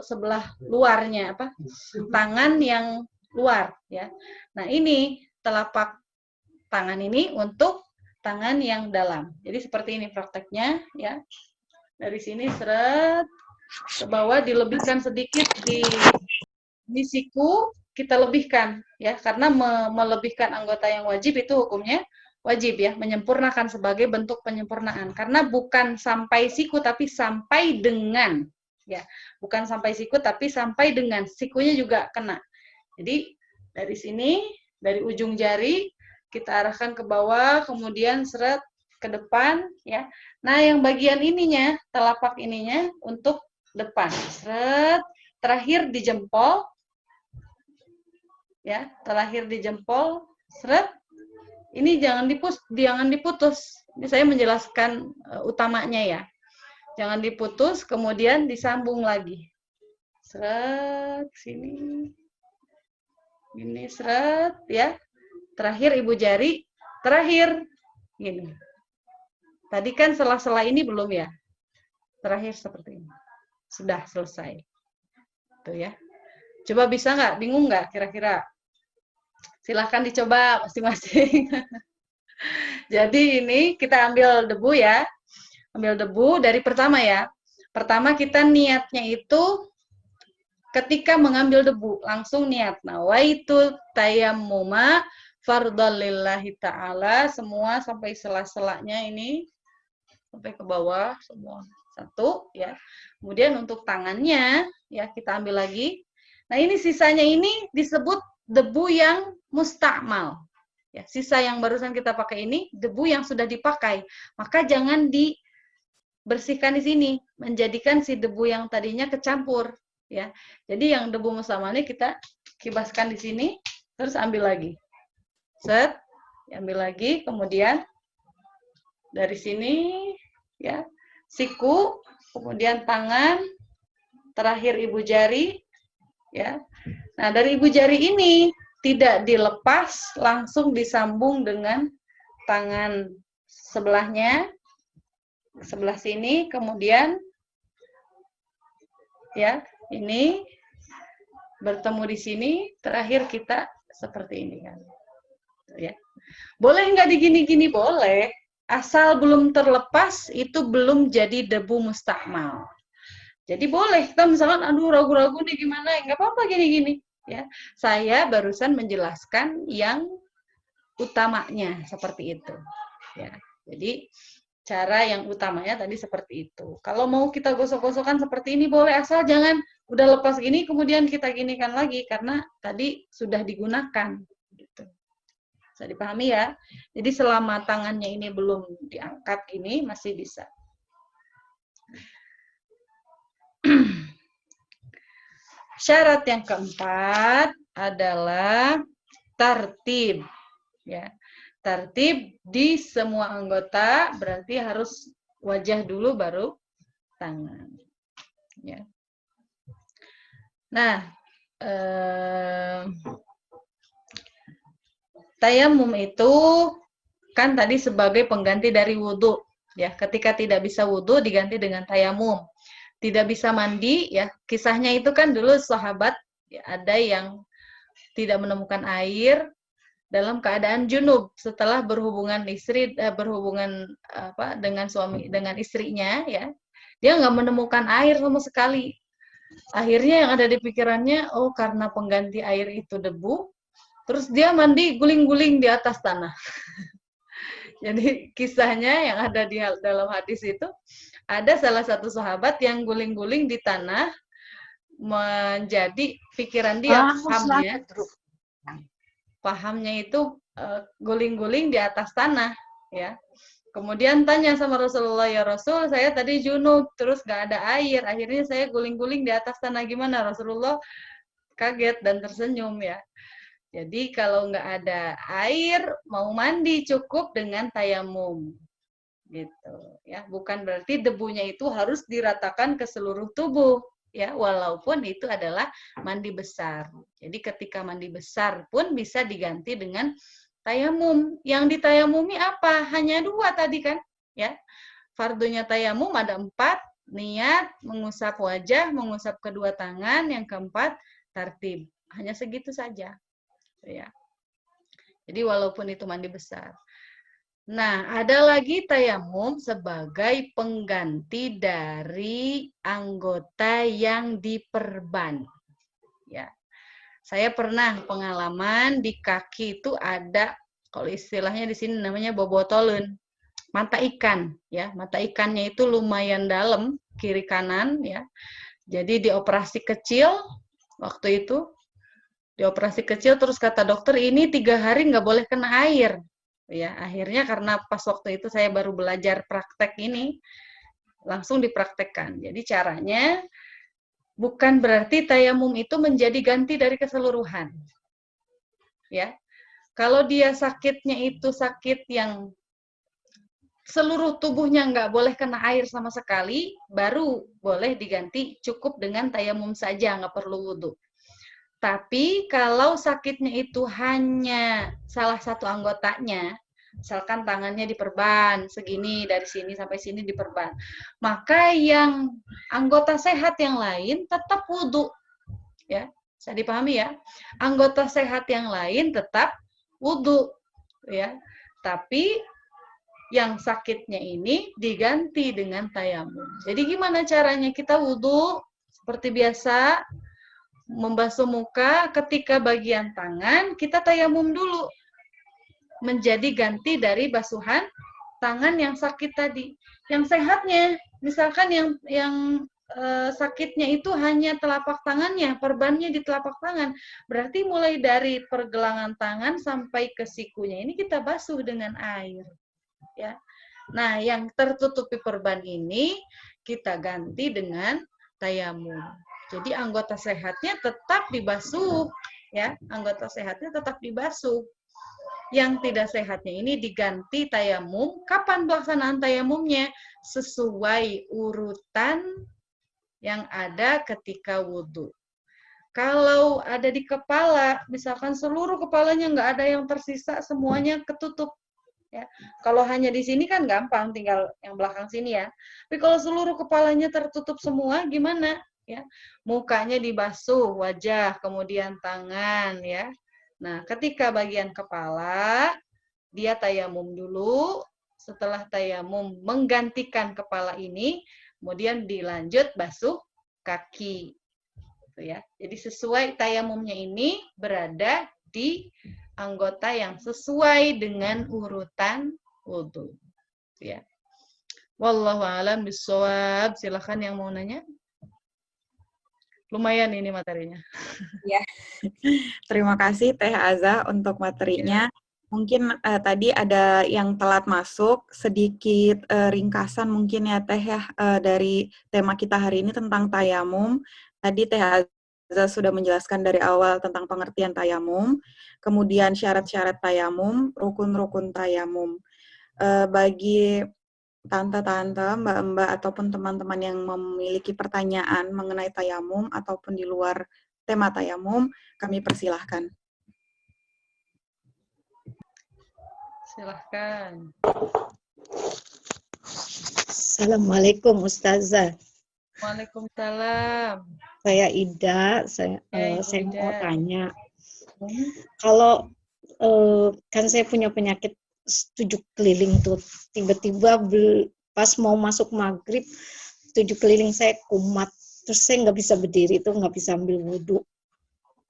sebelah luarnya tangan yang luar, ya. Nah, ini telapak tangan ini untuk tangan yang dalam. Jadi seperti ini prakteknya, ya. Dari sini seret ke bawah, dilebihkan sedikit di siku, kita lebihkan, ya, karena melebihkan anggota yang wajib itu hukumnya wajib, ya, menyempurnakan sebagai bentuk penyempurnaan, karena bukan sampai siku tapi sampai dengan, ya, bukan sampai siku tapi sampai dengan, sikunya juga kena. Jadi dari sini, dari ujung jari kita arahkan ke bawah, kemudian seret ke depan, ya. Nah, yang bagian ininya, telapak ininya untuk depan, seret, terakhir di jempol, ya, terakhir di jempol, seret. Ini jangan diputus. Ini saya menjelaskan utamanya, ya. Jangan diputus, kemudian disambung lagi. Seret, sini. Ini seret, ya. Terakhir ibu jari, terakhir. Gini. Tadi kan sela-sela ini belum, ya. Terakhir seperti ini. Sudah selesai. Tuh, ya. Coba bisa nggak? Bingung nggak kira-kira? Silahkan dicoba masing-masing. Jadi ini kita ambil debu, ya. Ambil debu dari pertama, ya. Pertama kita niatnya itu ketika mengambil debu, langsung niat. Nawaitu tayammuma fardhalillahi ta'ala, semua sampai sela-selanya ini, sampai ke bawah, semua. Satu, ya. Kemudian untuk tangannya, ya, kita ambil lagi. Nah, ini sisanya ini disebut debu yang mustakmal. Ya, sisa yang barusan kita pakai ini, debu yang sudah dipakai. Maka jangan dibersihkan di sini, menjadikan si debu yang tadinya kecampur. Ya, jadi yang debu mustakmal ini kita kibaskan di sini, terus ambil lagi. Set, ambil lagi, kemudian dari sini, ya, siku, kemudian tangan, terakhir ibu jari, ya. Nah, dari ibu jari ini tidak dilepas, langsung disambung dengan tangan sebelahnya, sebelah sini, kemudian, ya, ini bertemu di sini, terakhir kita seperti ini kan. Ya. Boleh nggak digini-gini? Boleh. Asal belum terlepas, itu belum jadi debu mustakmal. Jadi boleh, kita misalkan, aduh ragu-ragu nih gimana, nggak apa-apa gini-gini. Ya, saya barusan menjelaskan yang utamanya seperti itu. Ya, jadi cara yang utamanya tadi seperti itu. Kalau mau kita gosok-gosokkan seperti ini boleh, asal jangan udah lepas gini kemudian kita ginikan lagi karena tadi sudah digunakan. Gitu. Bisa dipahami ya? Jadi selama tangannya ini belum diangkat gini masih bisa. Syarat yang keempat adalah tertib. Ya, tertib di semua anggota berarti harus wajah dulu baru tangan. Ya. Nah, tayamum itu kan tadi sebagai pengganti dari wudhu. Ya, ketika tidak bisa wudhu diganti dengan tayamum. Tidak bisa mandi, ya kisahnya itu kan dulu sahabat ya, ada yang tidak menemukan air dalam keadaan junub setelah berhubungan dengan istrinya, ya dia nggak menemukan air sama sekali. Akhirnya yang ada di pikirannya, oh karena pengganti air itu debu, terus dia mandi guling-guling di atas tanah. Jadi kisahnya yang ada di dalam hadis itu, ada salah satu sahabat yang guling-guling di tanah, menjadi pikiran dia, pahamnya itu guling-guling di atas tanah, ya. Kemudian tanya sama Rasulullah, ya Rasul, saya tadi junub, terus gak ada air, akhirnya saya guling-guling di atas tanah, gimana? Rasulullah kaget dan tersenyum, ya. Jadi kalau nggak ada air, mau mandi cukup dengan tayamum, gitu. Ya, bukan berarti debunya itu harus diratakan ke seluruh tubuh, ya, walaupun itu adalah mandi besar. Jadi ketika mandi besar pun bisa diganti dengan tayamum. Yang ditayamumi apa? Hanya 2 tadi kan, ya. Fardunya tayamum ada 4, niat, mengusap wajah, mengusap kedua tangan, yang keempat tertib. Hanya segitu saja. Ya. Jadi walaupun itu mandi besar. Nah, ada lagi tayamum sebagai pengganti dari anggota yang diperban. Ya. Saya pernah pengalaman di kaki itu ada, kalau istilahnya di sini namanya bobotoleun, mata ikan, ya. Mata ikannya itu lumayan dalam, kiri kanan, ya. Jadi dioperasi kecil waktu itu. Dioperasi kecil, terus kata dokter ini 3 hari nggak boleh kena air. Ya, akhirnya karena pas waktu itu saya baru belajar praktek ini, langsung dipraktekkan. Jadi caranya bukan berarti tayamum itu menjadi ganti dari keseluruhan. Ya, kalau dia sakitnya itu sakit yang seluruh tubuhnya nggak boleh kena air sama sekali, baru boleh diganti cukup dengan tayamum saja, nggak perlu wudhu. Tapi kalau sakitnya itu hanya salah satu anggotanya, misalkan tangannya diperban segini, dari sini sampai sini diperban, maka yang anggota sehat yang lain tetap wudhu. Ya, bisa dipahami ya? Anggota sehat yang lain tetap wudhu. Ya, tapi yang sakitnya ini diganti dengan tayamum. Jadi gimana caranya kita wudhu? Seperti biasa, membasuh muka, ketika bagian tangan kita tayamum dulu, menjadi ganti dari basuhan tangan yang sakit tadi. Yang sehatnya, misalkan yang sakitnya itu hanya telapak tangannya, perbannya di telapak tangan, berarti mulai dari pergelangan tangan sampai ke sikunya ini kita basuh dengan air, ya. Nah, yang tertutupi perban ini kita ganti dengan tayamum. Jadi anggota sehatnya tetap dibasuh, ya. Anggota sehatnya tetap dibasuh. Yang tidak sehatnya ini diganti tayamum. Kapan pelaksanaan tayamumnya? Sesuai urutan yang ada ketika wudhu. Kalau ada di kepala, misalkan seluruh kepalanya nggak ada yang tersisa, semuanya ketutup. Ya. Kalau hanya di sini kan gampang, tinggal yang belakang sini ya. Tapi kalau seluruh kepalanya tertutup semua, gimana? ya. Mukanya dibasuh, wajah, kemudian tangan, ya. Nah, ketika bagian kepala, dia tayamum dulu. Setelah tayamum menggantikan kepala ini, kemudian dilanjut basuh kaki. Gitu ya. Jadi sesuai tayamumnya ini berada di anggota yang sesuai dengan urutan wudhu. Ya. Wallahu a'lam bishawab. Silakan yang mau nanya. Lumayan ini materinya. Ya. Terima kasih Teh Aza untuk materinya. Mungkin tadi ada yang telat masuk, sedikit ringkasan mungkin ya Teh ya dari tema kita hari ini tentang tayamum. Tadi Teh Aza sudah menjelaskan dari awal tentang pengertian tayamum, kemudian syarat-syarat tayamum, rukun-rukun tayamum. Bagi tante-tante, mbak-mbak, ataupun teman-teman yang memiliki pertanyaan mengenai tayamum ataupun di luar tema tayamum, kami persilahkan. Silahkan. Assalamualaikum Ustazah. Waalaikumsalam. Saya Ida, saya Ida. mau tanya. Kalau kan saya punya penyakit 7 keliling tuh, tiba-tiba pas mau masuk maghrib 7 keliling saya kumat, terus saya nggak bisa berdiri, itu nggak bisa ambil wudhu.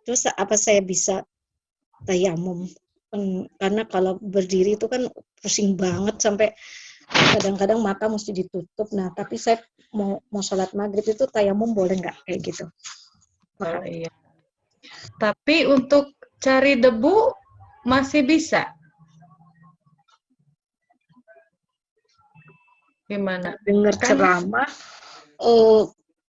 Terus apa saya bisa tayamum? Karena kalau berdiri itu kan pusing banget sampai kadang-kadang mata mesti ditutup. Nah, tapi saya mau sholat maghrib itu tayamum boleh nggak kayak gitu? Oh, iya. Tapi untuk cari debu masih bisa. Gimana? Dengar ceramah,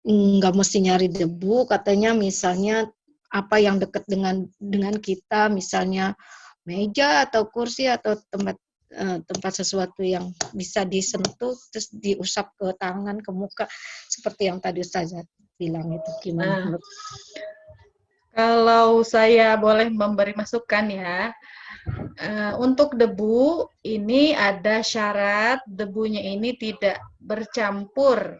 nggak mesti nyari debu. Katanya misalnya apa yang dekat dengan kita, misalnya meja atau kursi atau tempat sesuatu yang bisa disentuh terus diusap ke tangan, ke muka, seperti yang tadi Ustazah bilang itu. Gimana? Kalau saya boleh memberi masukan ya, untuk debu ini ada syarat debunya ini tidak bercampur,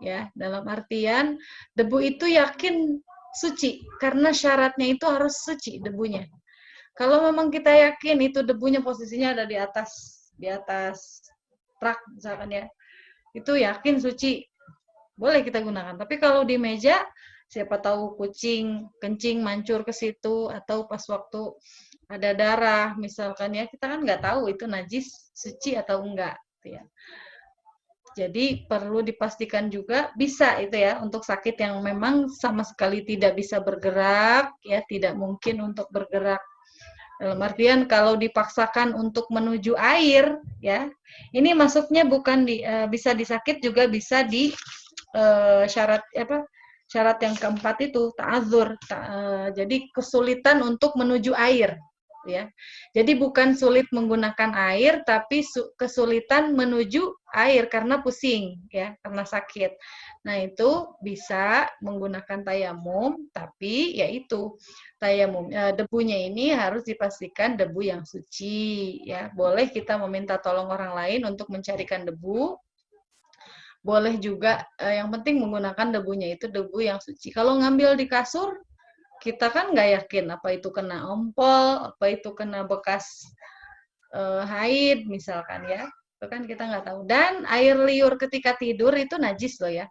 ya. Dalam artian debu itu yakin suci karena syaratnya itu harus suci debunya. Kalau memang kita yakin itu debunya posisinya ada di atas rak misalkan ya, itu yakin suci, boleh kita gunakan. Tapi kalau di meja, siapa tahu kucing kencing mancur ke situ atau pas waktu ada darah misalkan ya, kita kan nggak tahu itu najis suci atau enggak, ya. Jadi perlu dipastikan juga bisa itu ya untuk sakit yang memang sama sekali tidak bisa bergerak, ya tidak mungkin untuk bergerak. Dalam artian kalau dipaksakan untuk menuju air, ya ini masuknya bukan bisa disakit juga bisa di syarat yang keempat itu ta'adzur. Jadi kesulitan untuk menuju air, ya. Jadi bukan sulit menggunakan air, tapi kesulitan menuju air karena pusing, ya, karena sakit. Nah, itu bisa menggunakan tayamum, tapi yaitu tayamum debunya ini harus dipastikan debu yang suci, ya. Boleh kita meminta tolong orang lain untuk mencarikan debu. Boleh juga yang penting menggunakan debunya itu debu yang suci. Kalau ngambil di kasur, kita kan nggak yakin apa itu kena ompol, apa itu kena bekas haid misalkan ya. Itu kan kita nggak tahu. Dan air liur ketika tidur itu najis loh ya.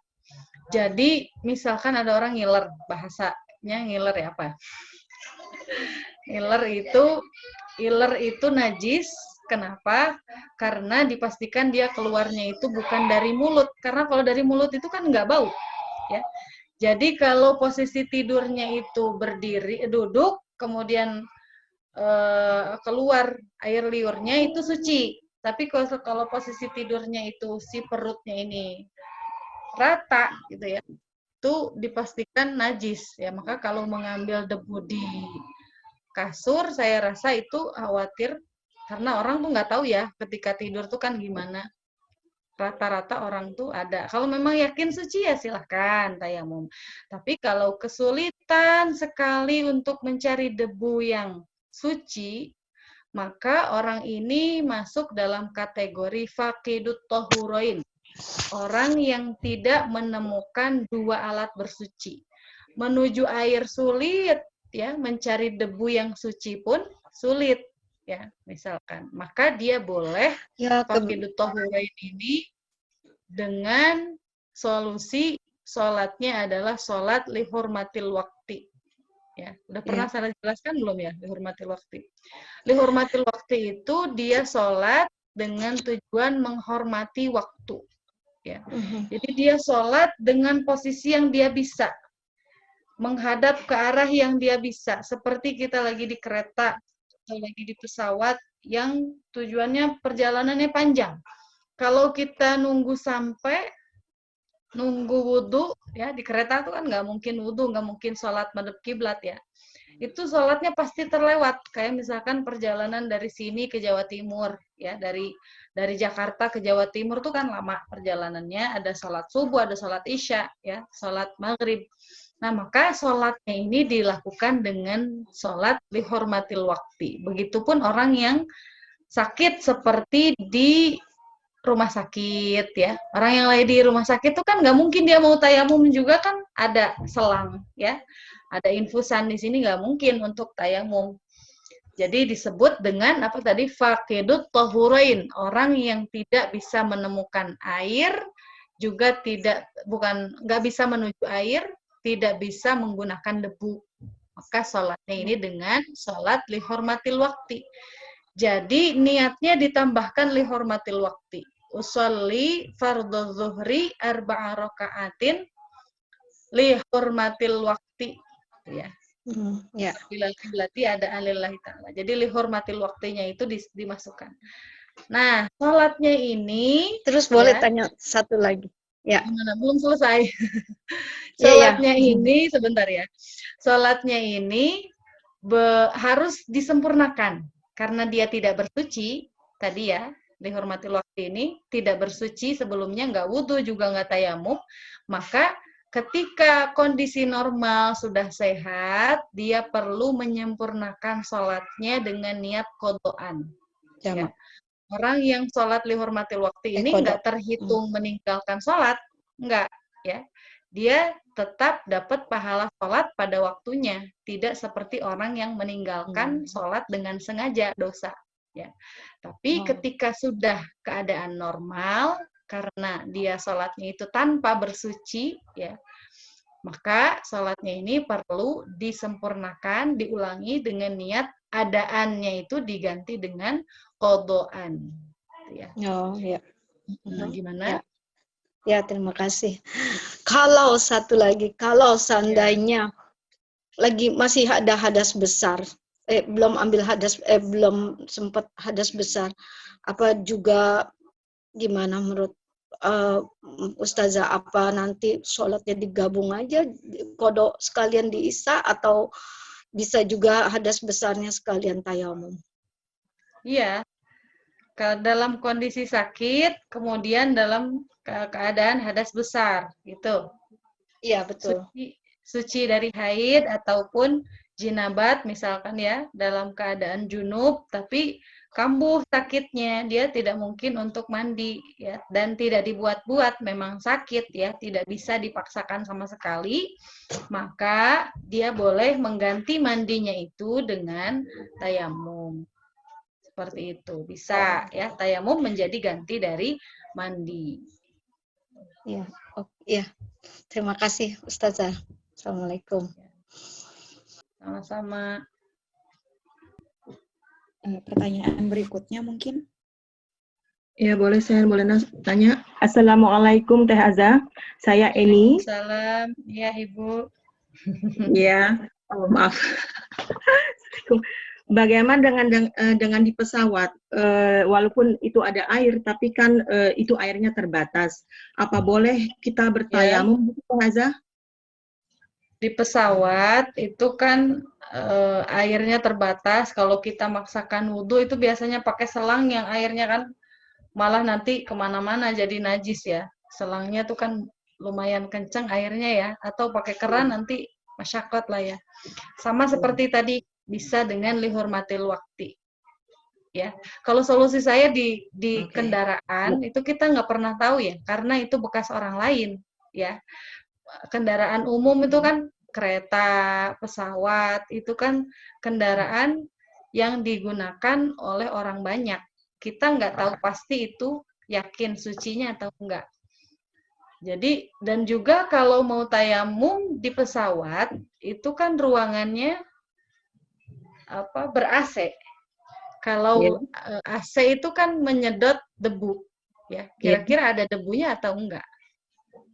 Jadi misalkan ada orang ngiler, bahasanya ngiler ya apa? Iler itu najis. Kenapa? Karena dipastikan dia keluarnya itu bukan dari mulut. Karena kalau dari mulut itu kan nggak bau, ya. Jadi kalau posisi tidurnya itu duduk, kemudian keluar air liurnya itu suci. Tapi kalau posisi tidurnya itu si perutnya ini rata, gitu ya, itu dipastikan najis, ya. Maka kalau mengambil debu di kasur, saya rasa itu khawatir. Karena orang tuh nggak tahu ya, ketika tidur tuh kan gimana. Rata-rata orang tuh ada. Kalau memang yakin suci ya silahkan tayamum. Tapi kalau kesulitan sekali untuk mencari debu yang suci, maka orang ini masuk dalam kategori faqidut tohuroin. orang yang tidak menemukan dua alat bersuci. Menuju air sulit, ya, mencari debu yang suci pun sulit, ya, misalkan. Maka dia boleh Ya, Faqidut Tahurain ini dengan solusi sholatnya adalah sholat lihurmatil wakti. Ya, udah pernah saya jelaskan belum ya lihurmatil wakti? Lihurmatil wakti itu dia sholat dengan tujuan menghormati waktu. Ya. Jadi dia sholat dengan posisi yang dia bisa, menghadap ke arah yang dia bisa. Seperti kita lagi di kereta atau lagi di pesawat yang tujuannya perjalanannya panjang. Kalau kita nunggu wudhu, ya di kereta tuh kan nggak mungkin wudhu, nggak mungkin sholat madhab kiblat ya. Itu sholatnya pasti terlewat. Kayak misalkan perjalanan dari sini ke Jawa Timur, ya dari Jakarta ke Jawa Timur tuh kan lama perjalanannya. Ada sholat subuh, ada sholat isya, ya sholat maghrib. Nah maka sholatnya ini dilakukan dengan sholat lihormatil wakti. Begitupun orang yang sakit seperti di rumah sakit, ya. Orang yang lagi di rumah sakit itu kan nggak mungkin dia mau tayamum juga, kan ada selang, ya. Ada infusan di sini, nggak mungkin untuk tayamum. Jadi disebut dengan apa tadi? Faqidut tahurain, orang yang tidak bisa menemukan air, juga nggak bisa menuju air, tidak bisa menggunakan debu. Maka sholatnya ini dengan sholat lihormatil wakti. Jadi niatnya ditambahkan lihormatil wakti. Usolli fardhu zuhri arba'a raka'atin lihormatil wakti, ya. Ya. Berarti ada alillahi ta'ala. Jadi lihormatil waktinya itu dimasukkan. Nah, sholatnya ini Terus boleh tanya satu lagi. Ya. Gimana? Belum selesai. Sholatnya ini sebentar ya. Sholatnya ini harus disempurnakan karena dia tidak bersuci tadi ya. Dihormati waktu ini tidak bersuci sebelumnya, nggak wudhu juga nggak tayamum, maka ketika kondisi normal sudah sehat, dia perlu menyempurnakan sholatnya dengan niat qodhoan. Ya. Orang yang sholat lihormatil waktu ini nggak terhitung meninggalkan sholat, nggak, ya. Dia tetap dapat pahala sholat pada waktunya, tidak seperti orang yang meninggalkan sholat dengan sengaja, dosa. Ya. Tapi ketika sudah keadaan normal, karena dia sholatnya itu tanpa bersuci, ya, maka sholatnya ini perlu disempurnakan, diulangi dengan niat adaannya itu diganti dengan qodhoan. Ya. Oh, ya. Nah, gimana? Ya, terima kasih. Kalau satu lagi, kalau seandainya lagi masih ada hadas besar, belum sempat hadas besar, apa juga gimana menurut Ustazah, apa nanti sholatnya digabung aja, qodho sekalian di isya, atau bisa juga hadas besarnya sekalian tayamum? Iya, dalam kondisi sakit, kemudian dalam keadaan hadas besar, gitu. Iya, betul. Suci dari haid ataupun jinabat, misalkan ya, dalam keadaan junub, tapi kambuh sakitnya, dia tidak mungkin untuk mandi, ya, dan tidak dibuat-buat, memang sakit, ya, tidak bisa dipaksakan sama sekali, maka dia boleh mengganti mandinya itu dengan tayamum. Seperti itu, bisa, ya, tayamum menjadi ganti dari mandi. Ya, ya. Terima kasih Ustazah. Assalamualaikum. Sama-sama. Pertanyaan berikutnya mungkin? Ya, boleh saya tanya. Assalamualaikum Teh Azah. Saya Eni. Waalaikumsalam. Ya, Ibu. Ya, maaf. Bagaimana dengan di pesawat? Walaupun itu ada air, tapi kan itu airnya terbatas. Apa boleh kita bertayamum, Teh Azah? Di pesawat itu kan airnya terbatas. Kalau kita maksakan wudhu itu biasanya pakai selang yang airnya kan malah nanti kemana-mana jadi najis ya. Selangnya tuh kan lumayan kencang airnya ya. Atau pakai keran nanti masyakat lah ya. Sama seperti tadi, bisa dengan lihurmatil wakti. ya. Kalau solusi saya di Oke. kendaraan itu kita nggak pernah tahu ya, karena itu bekas orang lain, ya. Kendaraan umum itu kan kereta, pesawat, itu kan kendaraan yang digunakan oleh orang banyak. Kita nggak tahu pasti itu yakin sucinya atau enggak. Jadi, dan juga kalau mau tayamum di pesawat, itu kan ruangannya ber-AC. Kalau AC itu kan menyedot debu, ya. Kira-kira ada debunya atau enggak?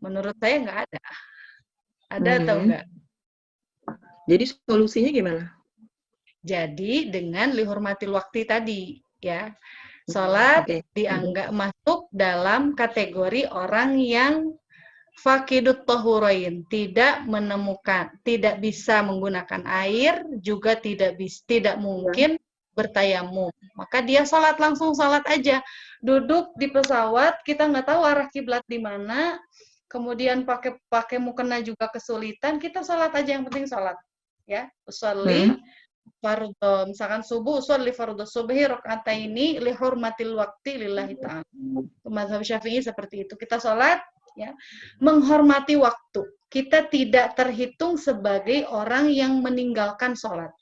Menurut saya enggak ada. Ada atau enggak? Jadi solusinya gimana? Jadi dengan lihurmatil waktu tadi, ya. Salat dianggap masuk dalam kategori orang yang fakidut tahurain, tidak menemukan, tidak bisa menggunakan air, juga tidak mungkin bertayamum. Maka dia salat langsung salat aja. Duduk di pesawat, kita nggak tahu arah kiblat di mana, kemudian pakai mukena juga kesulitan, kita salat aja, yang penting salat. Ya, usolli fardhu, misalkan subuh, usolli fardhu subhi rakaataini li hurmatil waqti lillahi ta'ala. Mazhab Syafi'i seperti itu. Kita salat, ya, menghormati waktu. Kita tidak terhitung sebagai orang yang meninggalkan sholat.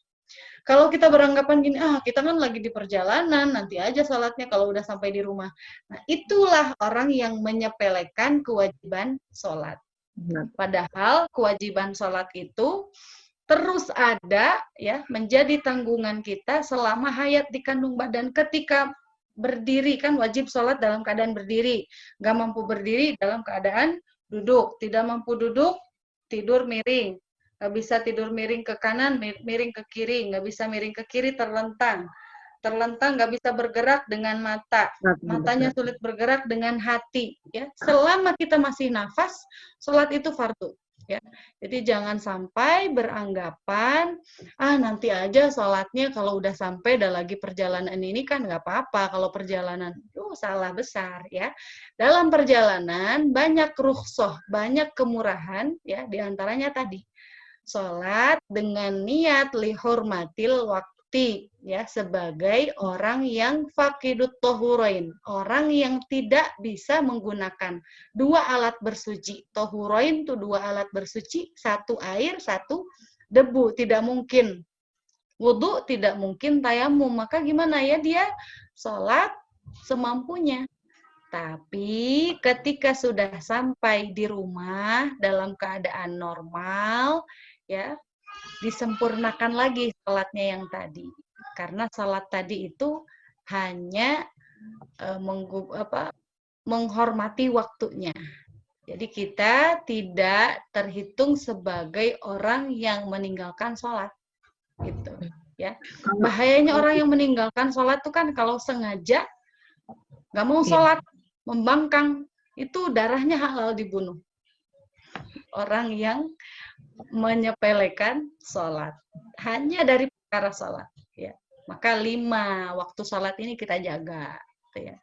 Kalau kita beranggapan gini, kita kan lagi di perjalanan, nanti aja sholatnya kalau udah sampai di rumah. Nah, itulah orang yang menyepelekan kewajiban sholat. Padahal kewajiban sholat itu terus ada, ya, menjadi tanggungan kita selama hayat di kandung badan. Ketika berdiri kan wajib sholat dalam keadaan berdiri, nggak mampu berdiri dalam keadaan duduk, tidak mampu duduk tidur miring, nggak bisa tidur miring ke kanan, miring ke kiri, nggak bisa miring ke kiri, terlentang nggak bisa bergerak dengan matanya sulit bergerak dengan hati, ya. Selama kita masih nafas, sholat itu fardu. Ya, jadi jangan sampai beranggapan nanti aja sholatnya kalau udah sampai udah lagi perjalanan ini kan nggak apa-apa. Kalau perjalanan salah besar, ya. Dalam perjalanan banyak rukhsah, banyak kemurahan, ya, diantaranya tadi sholat dengan niat lihurmatil waktu, ya, sebagai orang yang fakidut tohurain, orang yang tidak bisa menggunakan dua alat bersuci. Tohurain itu dua alat bersuci, satu air, satu debu. Tidak mungkin wudu, tidak mungkin tayamum. Maka gimana ya, dia sholat semampunya. Tapi ketika sudah sampai di rumah dalam keadaan normal, ya, disempurnakan lagi salatnya yang tadi. Karena salat tadi itu hanya menghormati waktunya. Jadi kita tidak terhitung sebagai orang yang meninggalkan salat. Gitu, ya. Bahayanya orang yang meninggalkan salat itu kan kalau sengaja nggak mau salat, membangkang, itu darahnya halal dibunuh. Orang yang menyepelekan sholat hanya dari perkara sholat, ya. Maka 5 waktu sholat ini kita jaga, ya.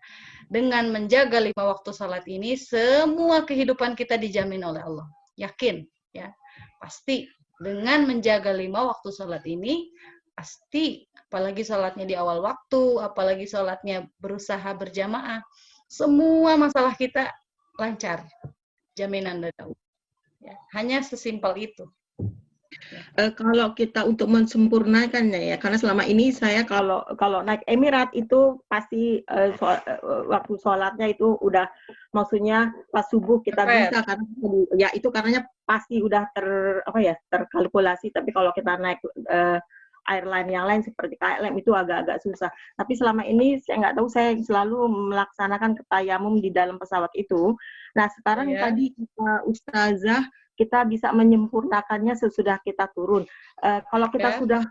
Dengan menjaga 5 waktu sholat ini, semua kehidupan kita dijamin oleh Allah. Yakin, ya. Pasti dengan menjaga 5 waktu sholat ini, pasti, apalagi sholatnya di awal waktu, apalagi sholatnya berusaha berjamaah, semua masalah kita lancar, jaminan dari Allah. Ya, hanya sesimpel itu. Kalau kita untuk mensempurnakannya, ya, karena selama ini saya kalau naik Emirat itu pasti waktu sholatnya itu udah, maksudnya pas subuh kita bisa, karena ya itu karenanya pasti udah terkalkulasi. Tapi kalau kita naik airline yang lain seperti KLM itu agak-agak susah. Tapi selama ini saya nggak tahu, saya selalu melaksanakan tayamum di dalam pesawat itu. Nah sekarang tadi Ustazah, kita bisa menyempurnakannya sesudah kita turun. Kalau kita sudah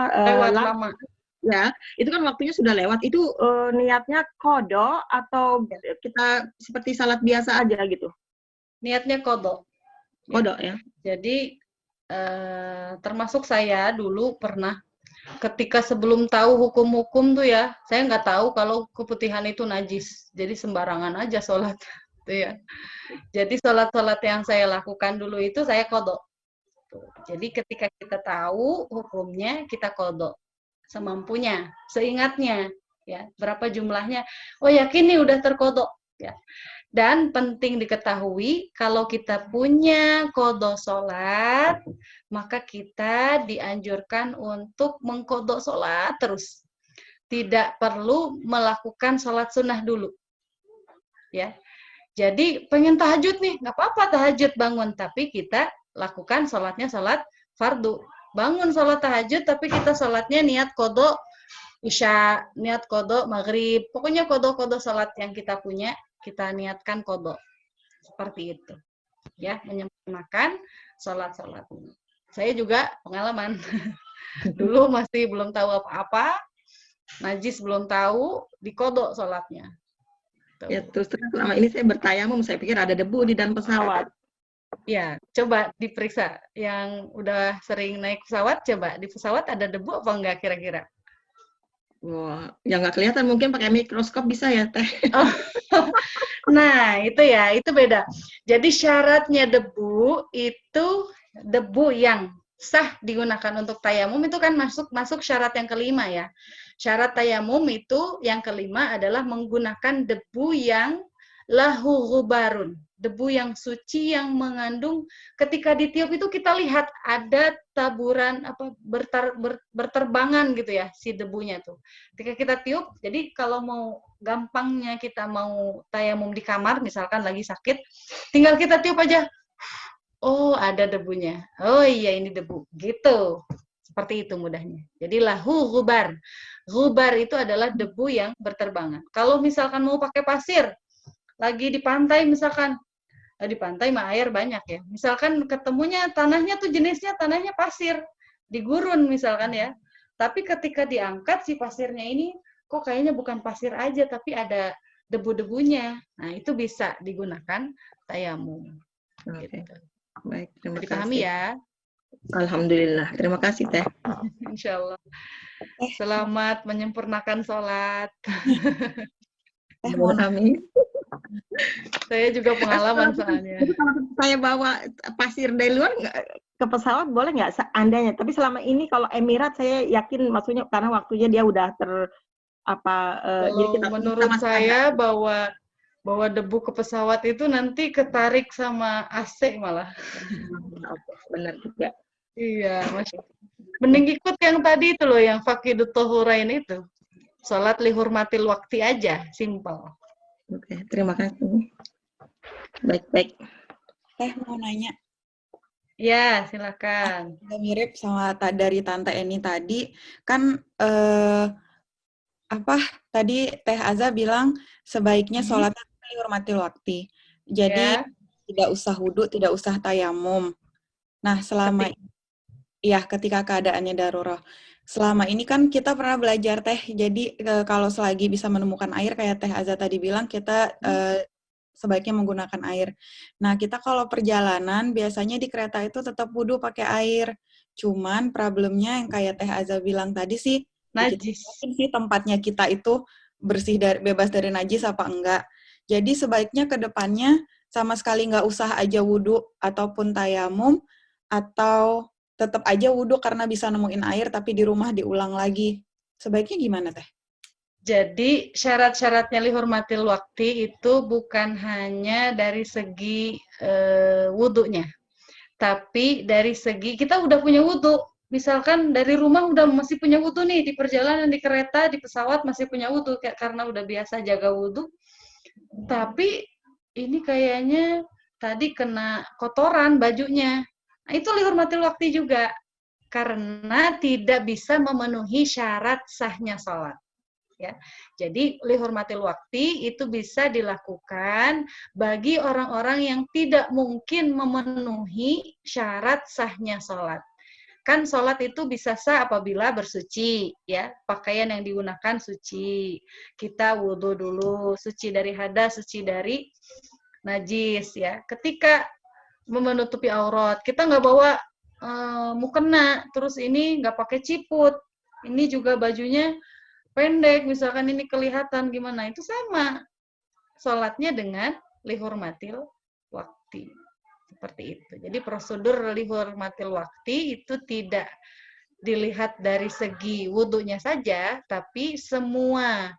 lewat lama, ya itu kan waktunya sudah lewat. Itu niatnya qadha atau kita seperti salat biasa aja gitu? Niatnya qadha. Qadha, ya. Jadi termasuk saya dulu pernah ketika sebelum tahu hukum-hukum tuh, ya, saya nggak tahu kalau keputihan itu najis, jadi sembarangan aja sholat, tuh, ya. Jadi sholat-sholat yang saya lakukan dulu itu saya qadha. Jadi ketika kita tahu hukumnya, kita qadha. semampunya, seingatnya, ya. Berapa jumlahnya? Oh, yakin nih udah terkodok, ya. Dan penting diketahui, kalau kita punya qada sholat, maka kita dianjurkan untuk mengqada sholat terus. Tidak perlu melakukan sholat sunnah dulu, ya. Jadi pengen tahajud nih, nggak apa-apa tahajud bangun, tapi kita lakukan sholatnya sholat fardu. Bangun sholat tahajud, tapi kita sholatnya niat qada isya, niat qada maghrib. Pokoknya qada sholat yang kita punya, kita niatkan qada. Seperti itu. Ya, menyempurnakan sholat-sholat. Saya juga pengalaman. Dulu masih belum tahu apa-apa, najis belum tahu, dikodok sholatnya. Tuh. Ya, terus selama ini saya bertayamum, saya pikir ada debu di dalam pesawat. Ya, coba diperiksa. Yang udah sering naik pesawat, coba di pesawat ada debu apa enggak kira-kira? Wah, yang nggak kelihatan mungkin pakai mikroskop bisa ya, Teh. Oh. Nah, itu ya, itu beda. Jadi syaratnya debu itu debu yang sah digunakan untuk tayamum itu kan masuk syarat yang kelima ya. Syarat tayamum itu yang kelima adalah menggunakan debu yang lahu ghubarun, debu yang suci yang mengandung ketika ditiup itu kita lihat ada taburan apa berterbangan gitu ya si debunya tuh. Ketika kita tiup, jadi kalau mau gampangnya kita mau tayamum di kamar misalkan lagi sakit, tinggal kita tiup aja. Oh, ada debunya. Oh iya ini debu. Gitu. Seperti itu mudahnya. Jadi lahu ghubar. Ghubar itu adalah debu yang berterbangan. Kalau misalkan mau pakai pasir, lagi di pantai misalkan, di pantai mah air banyak ya. Misalkan ketemunya tanahnya tuh jenisnya tanahnya pasir, di gurun misalkan ya. Tapi ketika diangkat si pasirnya ini, kok kayaknya bukan pasir aja, tapi ada debu-debunya. Nah itu bisa digunakan tayamum. Oke. Gitu. Baik, terima kasih. Dipahami ya? Alhamdulillah, terima kasih Teh. Insya Allah. Selamat menyempurnakan sholat. Amin. Saya juga pengalaman soalnya. Jadi kalau saya bawa pasir dari luar ke pesawat boleh nggak seandainya? Tapi selama ini kalau Emirat saya yakin maksudnya karena waktunya dia udah jadi kita menurut saya bawa debu ke pesawat itu nanti ketarik sama AC malah. Benar juga. Iya, mending ikut yang tadi itu loh, yang faqidut thahurain itu. Salat lihurmatil waqti aja, simple. Oke, terima kasih. Baik. Teh mau nanya. Ya, silakan. Agak mirip sama dari Tante Eni tadi, kan tadi Teh Aza bilang sebaiknya sholatnya dihormatil waktu. Jadi tidak usah wudhu, tidak usah tayamum. Nah, ketika keadaannya darurat. Selama ini kan kita pernah belajar Teh, jadi kalau selagi bisa menemukan air, kayak Teh Aza tadi bilang, kita sebaiknya menggunakan air. Nah, kita kalau perjalanan, biasanya di kereta itu tetap wudhu pakai air. Cuman problemnya yang kayak Teh Aza bilang tadi sih, najis. Sih tempatnya kita itu bersih bebas dari najis apa enggak. Jadi sebaiknya ke depannya sama sekali nggak usah aja wudhu ataupun tayamum, atau tetap aja wudhu karena bisa nemuin air tapi di rumah diulang lagi. Sebaiknya gimana Teh? Jadi syarat-syaratnya lihurmatil waqti itu bukan hanya dari segi wudhunya, tapi dari segi kita udah punya wudhu. Misalkan dari rumah udah masih punya wudhu nih, di perjalanan, di kereta, di pesawat masih punya wudhu karena udah biasa jaga wudhu. Tapi ini kayaknya tadi kena kotoran bajunya. Nah, itu lihurmatil waqti juga karena tidak bisa memenuhi syarat sahnya sholat. Ya. Jadi lihurmatil waqti itu bisa dilakukan bagi orang-orang yang tidak mungkin memenuhi syarat sahnya sholat. Kan sholat itu bisa sah apabila bersuci, ya, pakaian yang digunakan suci. Kita wudhu dulu, suci dari hadas, suci dari najis, ya. Ketika menutupi aurat, kita nggak bawa mukena, terus ini nggak pakai ciput, ini juga bajunya pendek, misalkan ini kelihatan gimana, itu sama sholatnya dengan lihurmatil waqti. Seperti itu. Jadi prosedur lihurmatil waqti itu tidak dilihat dari segi wudhunya saja, tapi semua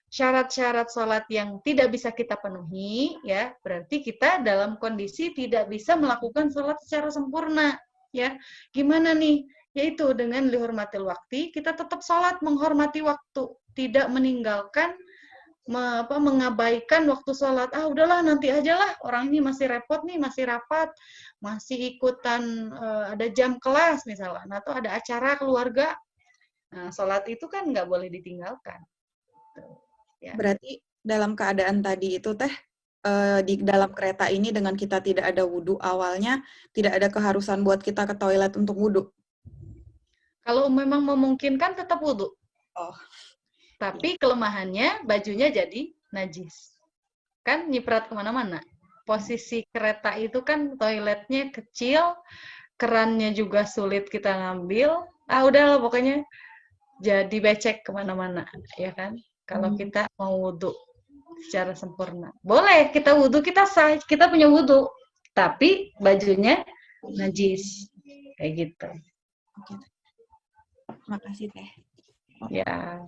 syarat-syarat sholat yang tidak bisa kita penuhi, ya berarti kita dalam kondisi tidak bisa melakukan sholat secara sempurna. Ya, gimana nih? Yaitu dengan dihormatil waktu, kita tetap sholat menghormati waktu, tidak meninggalkan, mengabaikan waktu sholat. Ah udahlah nanti aja lah, orang ini masih repot nih, masih rapat, masih ikutan ada jam kelas misalnya, atau ada acara keluarga. Nah, sholat itu kan nggak boleh ditinggalkan. Ya. Berarti dalam keadaan tadi itu Teh, di dalam kereta ini dengan kita tidak ada wudhu awalnya, tidak ada keharusan buat kita ke toilet untuk wudhu? Kalau memang memungkinkan tetap wudhu. Oh. Tapi kelemahannya bajunya jadi najis. Kan nyiprat kemana-mana. Posisi kereta itu kan toiletnya kecil, kerannya juga sulit kita ngambil. Ah udahlah pokoknya jadi becek kemana-mana, ya kan? Kalau kita mau wudhu secara sempurna. Boleh kita wudhu, kita sah, kita punya wudhu. Tapi bajunya najis. Kayak gitu. Oke. Makasih Teh. Ya.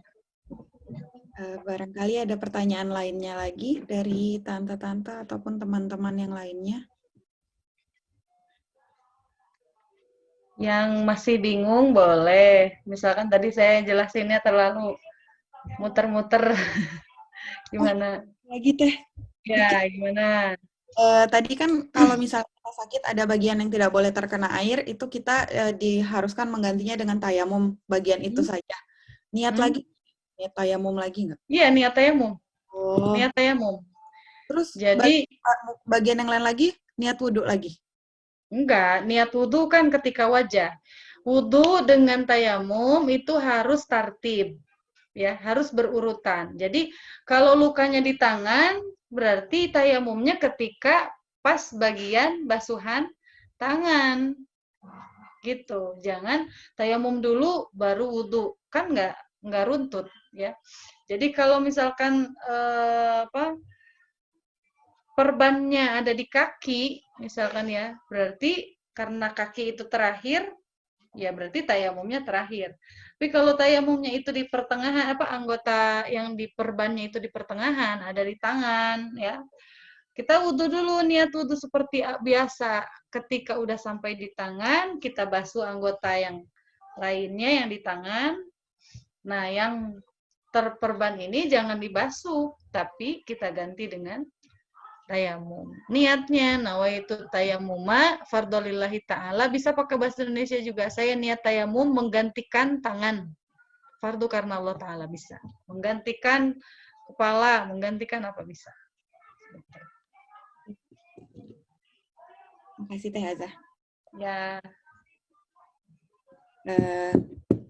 Barangkali ada pertanyaan lainnya lagi dari tante-tante ataupun teman-teman yang lainnya. Yang masih bingung boleh. Misalkan tadi saya jelasinnya terlalu muter-muter. Gimana? Lagi Teh. Ya, gimana? Tadi kan kalau misalnya kita sakit ada bagian yang tidak boleh terkena air, itu kita diharuskan menggantinya dengan tayamum bagian itu saja. Niat lagi? Niat tayamum lagi nggak? Iya, niat tayamum. Oh. Niat tayamum. Terus Jadi bagian yang lain lagi, niat wudhu lagi? enggak, niat wudhu kan ketika wajah. Wudhu dengan tayamum itu harus tartib. Ya, harus berurutan. Jadi kalau lukanya di tangan, berarti tayamumnya ketika pas bagian basuhan tangan. Gitu. Jangan tayamum dulu baru wudhu. Kan nggak runtut ya. Jadi kalau misalkan perbannya ada di kaki, misalkan ya, berarti karena kaki itu terakhir, ya berarti tayamumnya terakhir. Tapi kalau tayamumnya itu di pertengahan, anggota yang di perbannya itu di pertengahan, ada di tangan, ya. Kita wudhu dulu, niat wudhu seperti biasa. Ketika udah sampai di tangan, kita basuh anggota yang lainnya yang di tangan. Nah, yang terperban ini jangan dibasuh, tapi kita ganti dengan tayamum. Niatnya nawaitu tayamuma fardholillahi ta'ala, bisa pakai bahasa Indonesia juga. Saya niat tayamum menggantikan tangan. Fardu karena Allah Ta'ala bisa. Menggantikan kepala, menggantikan apa bisa. Makasih Teh Azah. Ya.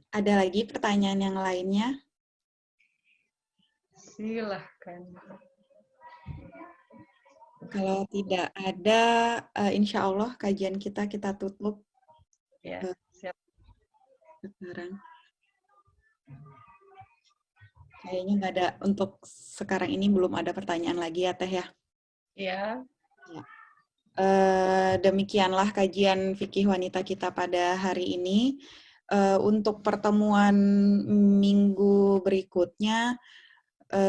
Ada lagi pertanyaan yang lainnya? Silahkan. Kalau tidak ada, insya Allah kajian kita tutup. Ya, siap. Sekarang. Kayaknya nggak ada, untuk sekarang ini belum ada pertanyaan lagi ya Teh ya? Ya. Demikianlah kajian fikih wanita kita pada hari ini. Untuk pertemuan minggu berikutnya,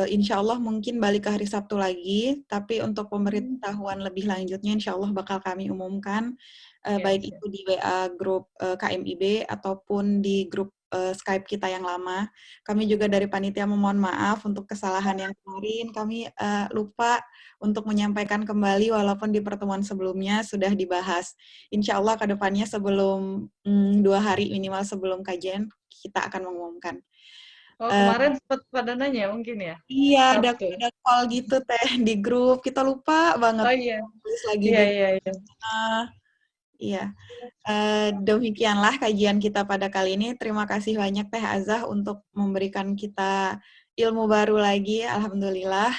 insya Allah mungkin balik ke hari Sabtu lagi, tapi untuk pemberitahuan lebih lanjutnya insya Allah bakal kami umumkan, baik itu di WA grup KMIB ataupun di grup Skype kita yang lama. Kami juga dari panitia memohon maaf untuk kesalahan yang kemarin, kami lupa untuk menyampaikan kembali walaupun di pertemuan sebelumnya sudah dibahas. Insya Allah ke depannya sebelum 2 hari minimal sebelum kajian, kita akan mengumumkan. Oh, kemarin sempat pada nanya mungkin ya? Iya, ada call gitu Teh di grup. Kita lupa banget. Oh iya. Tulis lagi Iya. Iya. Demikianlah kajian kita pada kali ini. Terima kasih banyak Teh Azah untuk memberikan kita ilmu baru lagi. Alhamdulillah.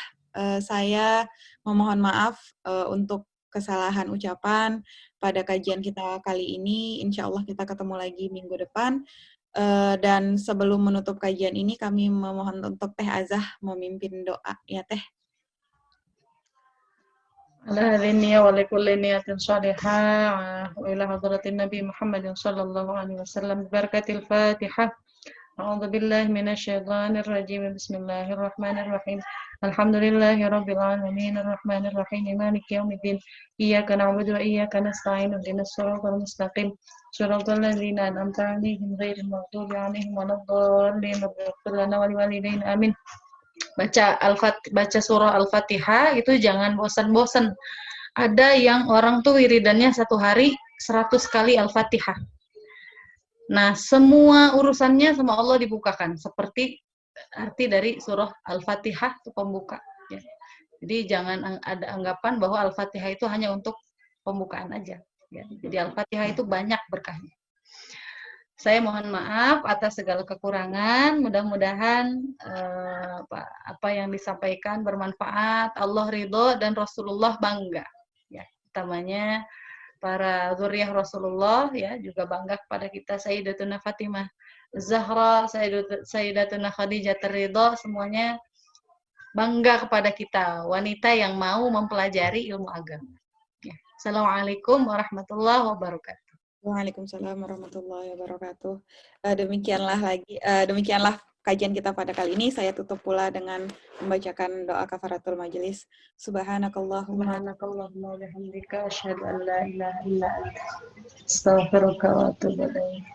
Saya memohon maaf untuk kesalahan ucapan pada kajian kita kali ini. Insya Allah kita ketemu lagi minggu depan. Dan sebelum menutup kajian ini, kami memohon untuk Teh Azah memimpin doa. Ya Teh. على هذه النية ولكل نية صالحة وإلى حضرة النبي محمد صلى الله عليه وسلم ببركة الفاتحة. أعوذ بالله من الشيطان الرجيم. بسم الله الرحمن الرحيم. الحمد لله رب العالمين الرحمن الرحيم مالك يوم الدين إياك نعبد وإياك نستعين اهدنا الصراط المستقيم صراط الذين أنعمت عليهم غير المغضوب عليهم ولا الضالين رب اغفر لنا ولوالدينا آمين. Baca surah Al-Fatihah itu jangan bosan-bosan. Ada yang orang tuh wiridannya satu hari 100 kali Al-Fatihah. Nah, semua urusannya sama Allah dibukakan. Seperti arti dari surah Al-Fatihah itu pembuka. Ya. Jadi jangan ada anggapan bahwa Al-Fatihah itu hanya untuk pembukaan aja. Ya. Jadi Al-Fatihah itu banyak berkahnya. Saya mohon maaf atas segala kekurangan. Mudah-mudahan apa yang disampaikan bermanfaat. Allah ridho dan Rasulullah bangga. Ya, utamanya para zuriyah Rasulullah ya juga bangga kepada kita. Sayyidatuna Fatimah Zahra, Sayyidatuna Khadijah ridho, semuanya bangga kepada kita. Wanita yang mau mempelajari ilmu agama. Ya. Assalamualaikum warahmatullahi wabarakatuh. Waalaikumsalam warahmatullahi wabarakatuh. Demikianlah kajian kita pada kali ini. Saya tutup pula dengan membacakan doa kafaratul majelis. Subhanakallahumma wa bihamdika asyhadu an la ilaha illa anta astaghfiruka wa atubu ilaik.